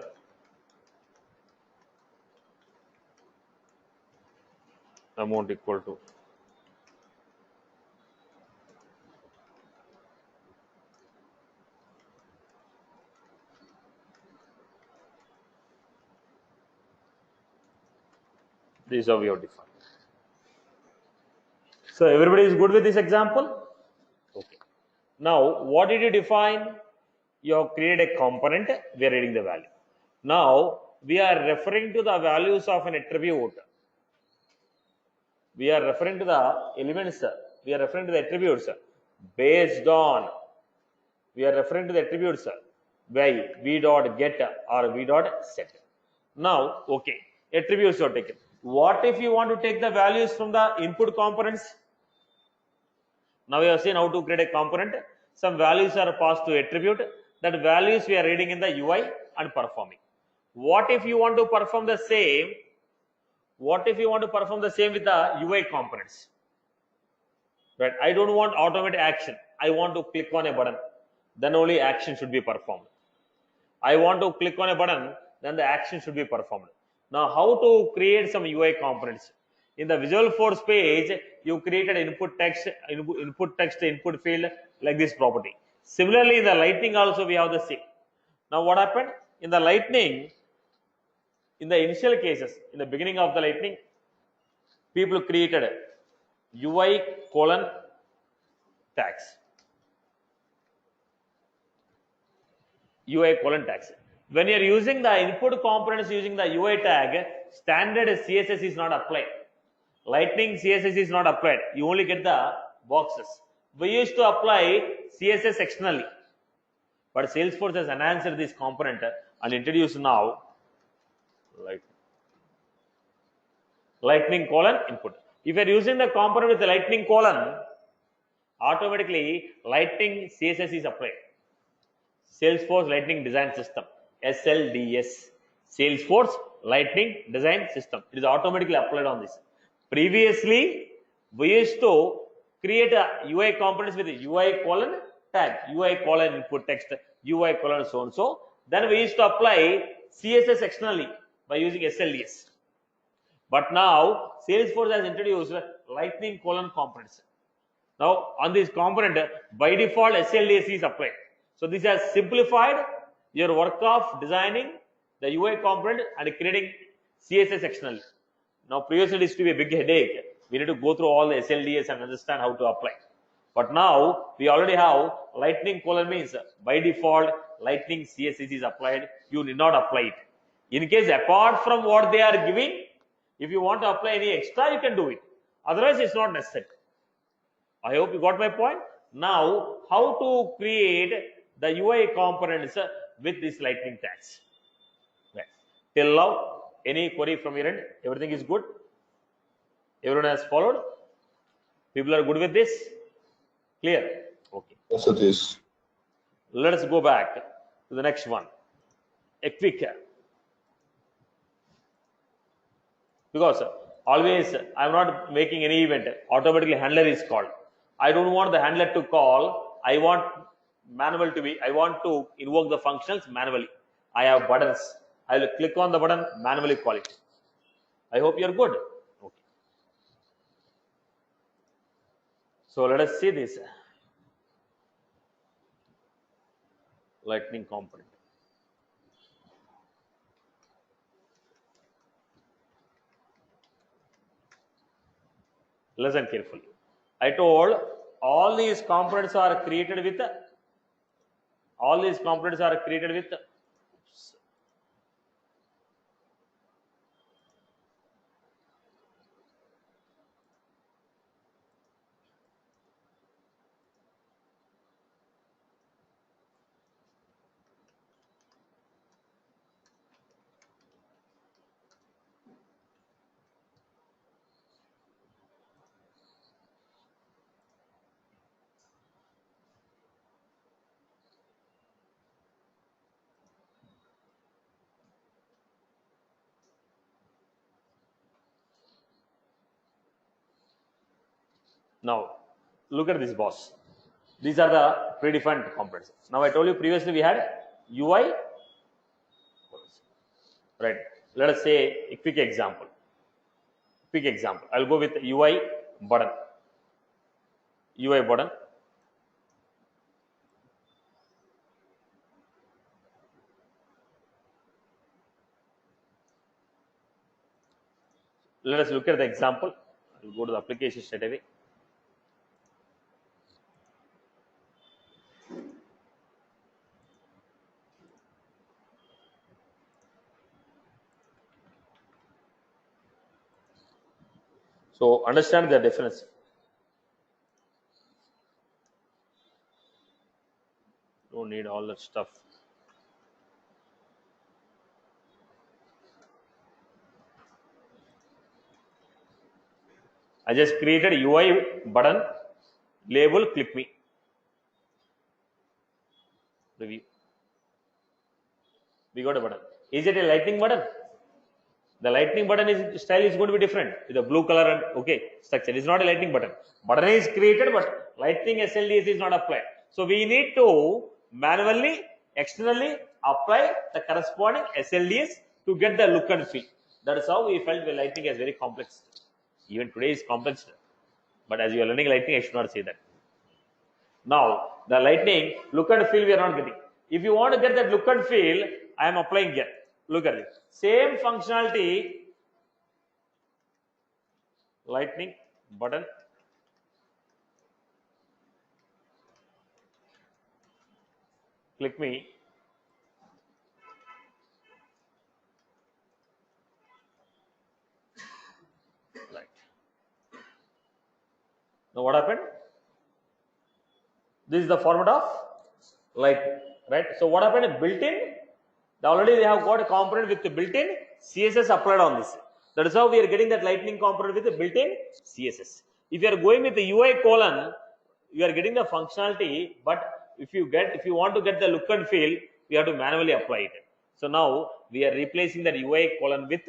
amount equal to this is how we have defined. So everybody is good with this example? Okay. Now what did you define? You have created a component, we are reading the value. Now we are referring to the values of an attribute. We are referring to the elements, we are referring to the attributes based on, we are referring to the attributes by v dot get or v dot set. Now, okay, attributes are taken. What if you want to take the values from the input components? Now we have seen how to create a component. Some values are passed to attribute. That values we are reading in the UI and performing. What if you want to perform the same? What if you want to perform the same with the UI components? Right? I don't want automated action. I want to click on a button. Then only action should be performed. I want to click on a button. Then the action should be performed. Now, how to create some UI components? In the Visualforce page, you created input text, input field like this property. Similarly, in the lightning also we have the same. Now what happened? In the lightning, in the initial cases, in the beginning of the lightning, people created UI colon tags. UI colon tags. When you are using the input components using the UI tag, standard CSS is not applied. Lightning CSS is not applied. You only get the boxes. We used to apply CSS externally, but Salesforce has enhanced this component and introduced now lightning colon input. If you are using the component with the lightning colon, automatically lightning CSS is applied. Salesforce Lightning Design System, SLDS. Salesforce Lightning Design System. It is automatically applied on this. Previously, we used to create a UI components with UI colon tag, UI colon input text, UI colon so and so. Then we used to apply CSS externally by using SLDS. But now Salesforce has introduced Lightning colon components. Now on this component, by default SLDS is applied. So this has simplified your work of designing the UI component and creating CSS externally. Now previously it used to be a big headache. We need to go through all the SLDS and understand how to apply. But now we already have Lightning colon means by default Lightning CSS is applied. You need not apply it. In case apart from what they are giving, if you want to apply any extra, you can do it. Otherwise, it's not necessary. I hope you got my point. Now, how to create the UI components with these lightning tags? Right. Till now, any query from your end? Everything is good? Everyone has followed? People are good with this? Clear? Okay. Yes, it is. Let us go back to the next one. A quick. Because always I am not making any event, automatically handler is called. I don't want the handler to call. I want manual to be. I want to invoke the functions manually. I have buttons. I will click on the button, manually call it. I hope you are good. Okay. So let us see this lightning component. Listen carefully. I told all these components are created with now look at this boss. These are the predefined components. Now I told you previously we had UI. Right. Let us say a quick example. I'll go with UI button. UI button. Let us look at the example. I'll go to the application straight away. So understand the difference. Don't need all that stuff. I just created UI button, label, click me. Review. We got a button. Is it a lightning button? The lightning button style is going to be different with the blue color and structure. It's not a lightning button. Button is created, but lightning SLDS is not applied. So we need to manually, externally apply the corresponding SLDS to get the look and feel. That is how we felt the lightning is very complex. Even today is complex. But as you are learning lightning, I should not say that. Now the lightning look and feel we are not getting. If you want to get that look and feel, I am applying here. Look at it. Same functionality. Lightning button. Click me. Right. Now what happened? This is the format of lightning, right? So what happened? Built-in. Already they have got a component with the built-in CSS applied on this. That is how we are getting that lightning component with the built-in CSS. If you are going with the UI colon, you are getting the functionality, but if you want to get the look and feel, you have to manually apply it. So now we are replacing that UI colon with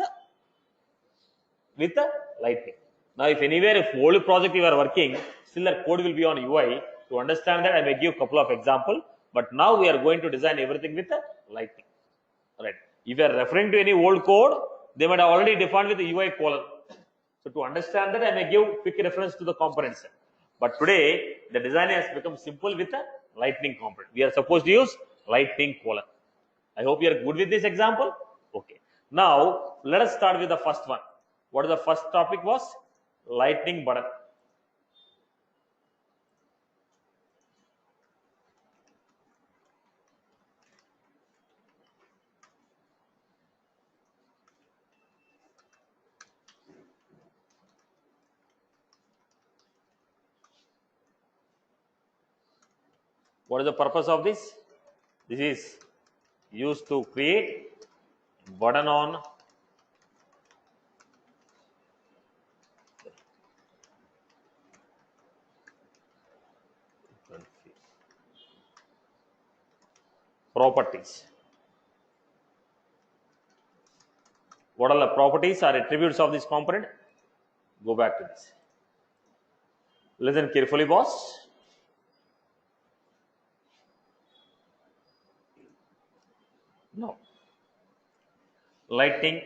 the lightning. Now if anywhere if old project you are working, still that code will be on UI. To understand that, I may give a couple of examples, but now we are going to design everything with the lightning. Right. If you are referring to any old code, they might have already defined with the UI colon. So to understand that, I may give quick reference to the components. But today, the design has become simple with a lightning component. We are supposed to use lightning colon. I hope you are good with this example. Okay. Now, let us start with the first one. What is the first topic was? Lightning button. What is the purpose of this? This is used to create button on properties. What are the properties or attributes of this component? Go back to this. Listen carefully, boss. No. Lightning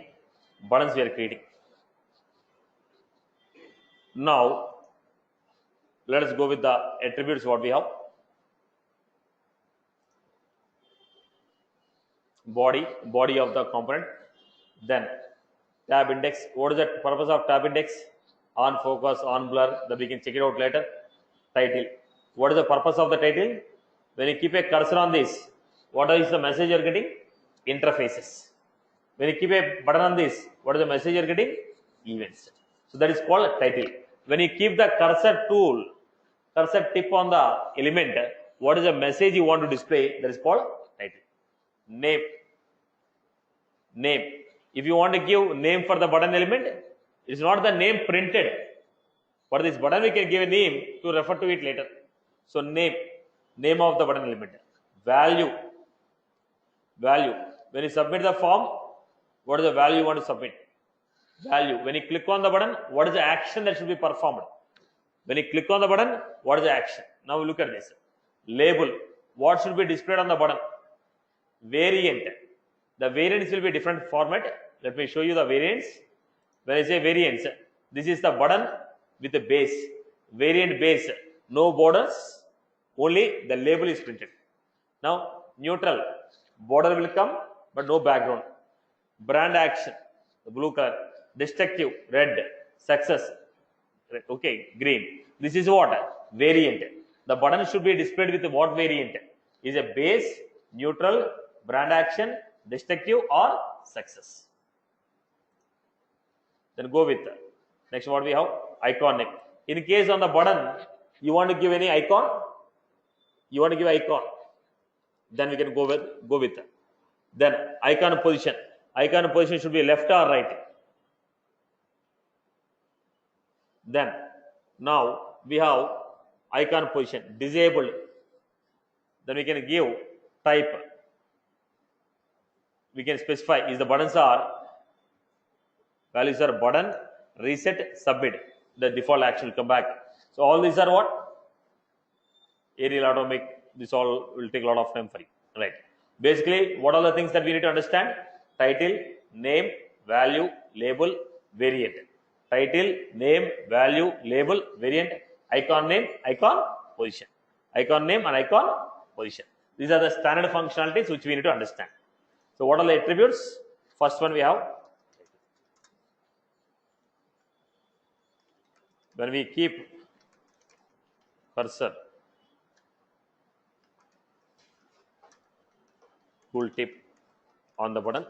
buttons we are creating. Now, let us go with the attributes what we have. Body of the component. Then tab index. What is the purpose of tab index? On focus, on blur. That we can check it out later. Title. What is the purpose of the title? When you keep a cursor on this, what is the message you are getting? Interfaces. When you keep a button on this, what is the message you are getting? Events. So that is called a title. When you keep the cursor tip on the element, what is the message you want to display? That is called title. Name. If you want to give name for the button element, it is not the name printed. For this button, we can give a name to refer to it later. So name of the button element. Value. When you submit the form, what is the value you want to submit? Value. When you click on the button, what is the action that should be performed? When you click on the button, what is the action? Now we look at this. Label. What should be displayed on the button? Variant. The variants will be different format. Let me show you the variants. When I say variants, this is the button with the base. Variant base. No borders. Only the label is printed. Now neutral. Border will come, but no background. Brand action. The blue color. Destructive. Red. Success. Okay, green. This is what? Variant. The button should be displayed with what variant? Is a base, neutral, brand action, destructive or success. Then go with next what we have? Icon name. In case on the button, you want to give any icon? You want to give icon? Then we can go with Then icon position. Icon position should be left or right. Then now we have icon position disabled. Then we can give type. We can specify is the buttons are values are button, reset, submit. The default action will come back. So all these are what? Aerial automatic. This all will take a lot of time for you. Right. Basically, what are the things that we need to understand? Title, name, value, label, variant. Title, name, value, label, variant, icon name, icon position. icon name and icon position. These are the standard functionalities which we need to understand. So what are the attributes? First one we have, when we keep cursor, tooltip on the button,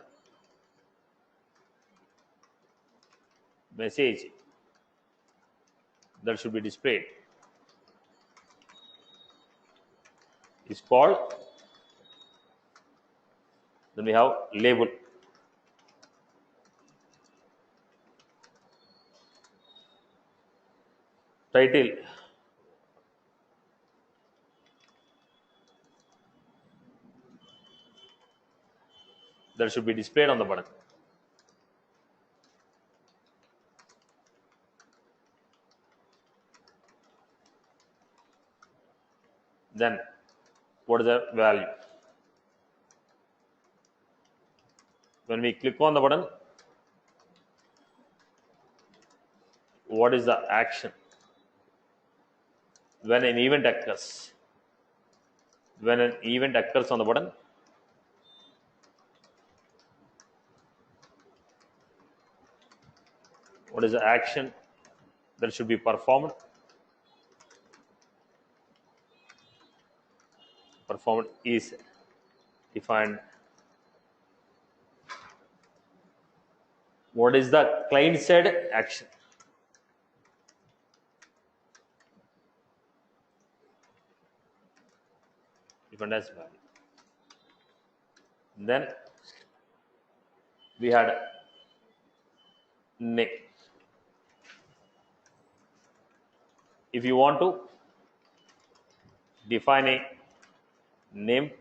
message that should be displayed is called, then we have label. Title that should be displayed on the button. Then what is the value? When we click on the button, what is the action? When an event occurs, when an event occurs on the button, what is the action that should be performed? Performed is defined. What is the client side action? Defined as value. Then we had name. If you want to define a name,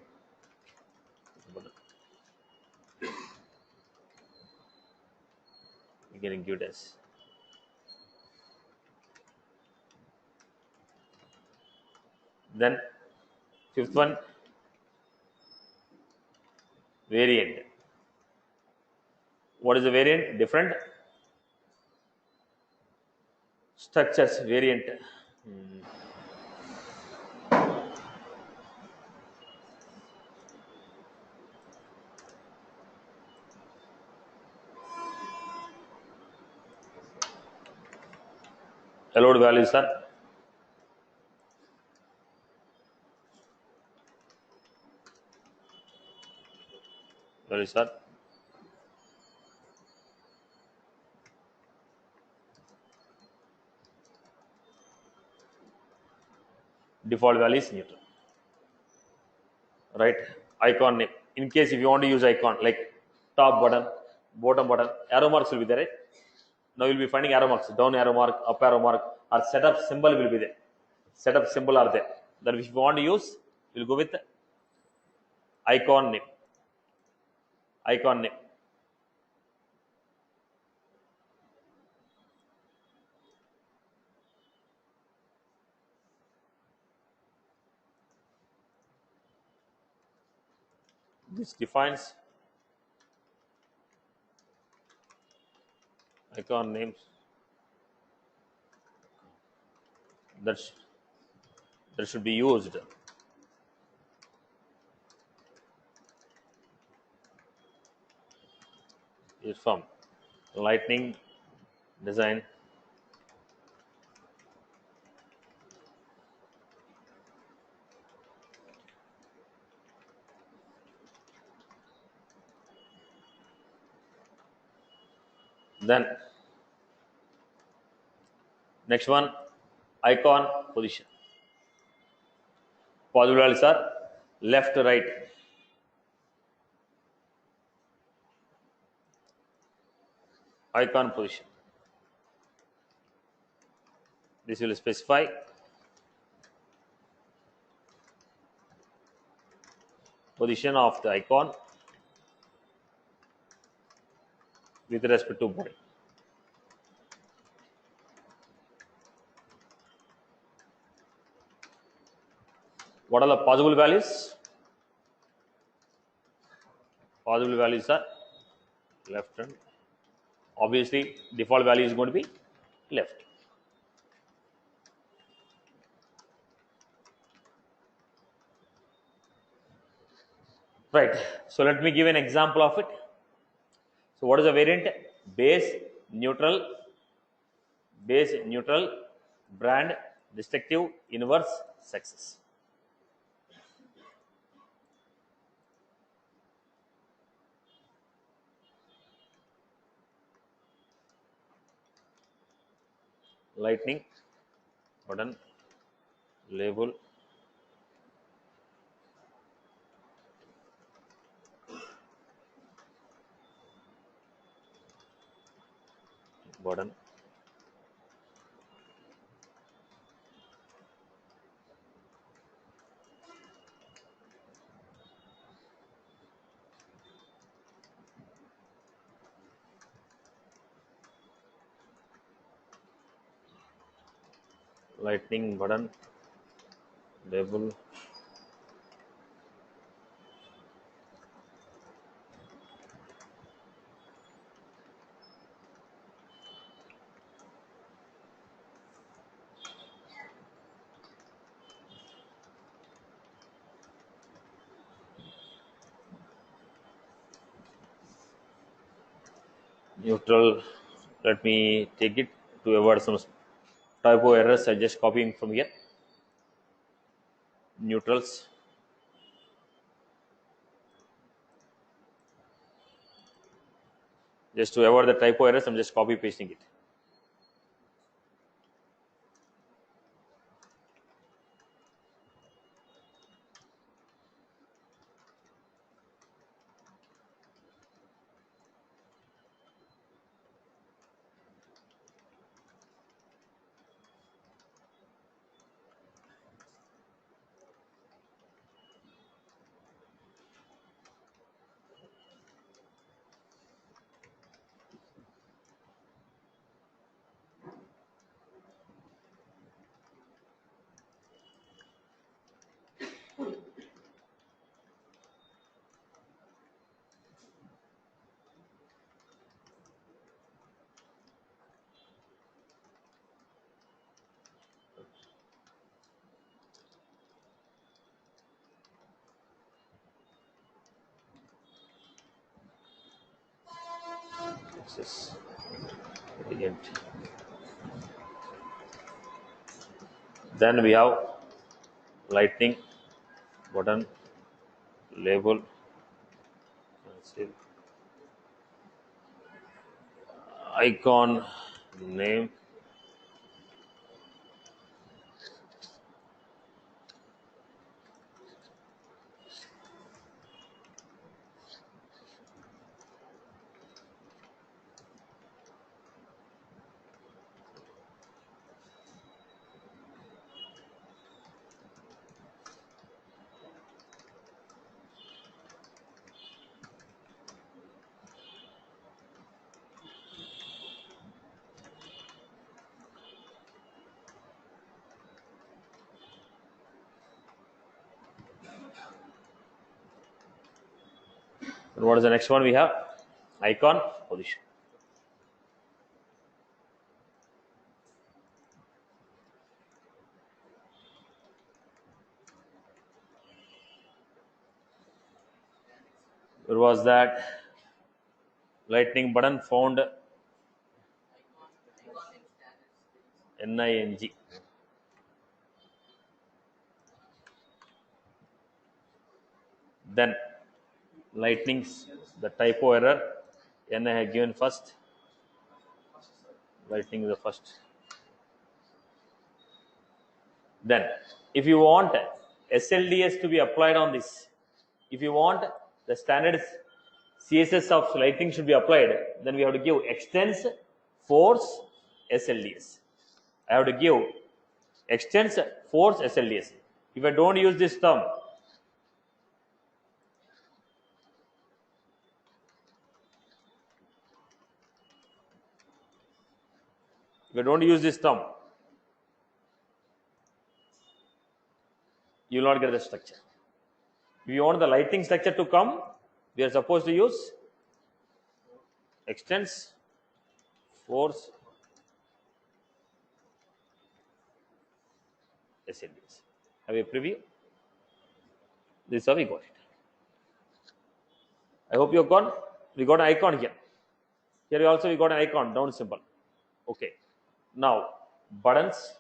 you can give it as then fifth one, variant. What is the variant? Different structures variant. Allowed values are default value is neutral, right? Icon name, in case if you want to use icon like top button, bottom button, arrow marks will be there, right? Now you'll be finding arrow marks, down arrow mark, up arrow mark, or setup symbol will be there. Setup symbol are there. Then if you want to use, we'll go with icon name. Icon name. This defines icon names that should be used is from Lightning Design then next one, icon position. Possible values are left, right. Icon position. This will specify position of the icon with respect to body. What are the possible values? Possible values are left and obviously default value is going to be left. Right. So let me give an example of it. So what is the variant? Base, neutral, base, neutral, brand, destructive, inverse, success. Lightning, button, label, button, lightning, button, label, neutral. Let me take it to avoid some typo errors. I just copying from here. Neutrals, just to avoid the typo errors, I'm just copy pasting it. This is the end. Then we have lightning, button, label, icon, name, and what is the next one we have? Icon, position. Where was that? Lightning button found NING. Then lightnings, the typo error, N I have given first, lightning is the first. Then if you want SLDS to be applied on this, if you want the standard CSS of lightning should be applied, then we have to give extends force SLDS. I have to give extends force SLDS. If I don't use this term, if I don't use this term, you will not get the structure. If you want the lightning structure to come, we are supposed to use extends force SLDS. Have a preview. This is how we got it. I hope we got an icon here. Here also we got an icon, down symbol. Okay. Now buttons.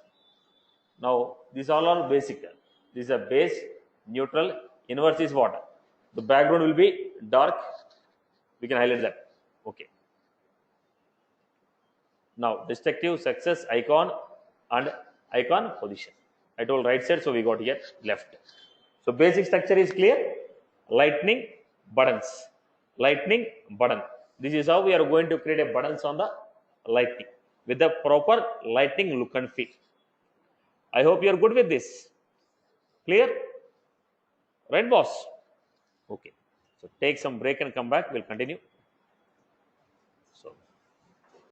Now these all are basic. This is a base, neutral, inverse is what? The background will be dark. We can highlight that. Okay. Now destructive, success, icon and icon position. I told right side, so we got here left. So basic structure is clear. Lightning, buttons. Lightning, button. This is how we are going to create a buttons on the lightning with the proper lightning look and feel. I hope you are good with this. Clear? Right, boss? Okay. So take some break and come back. We'll continue.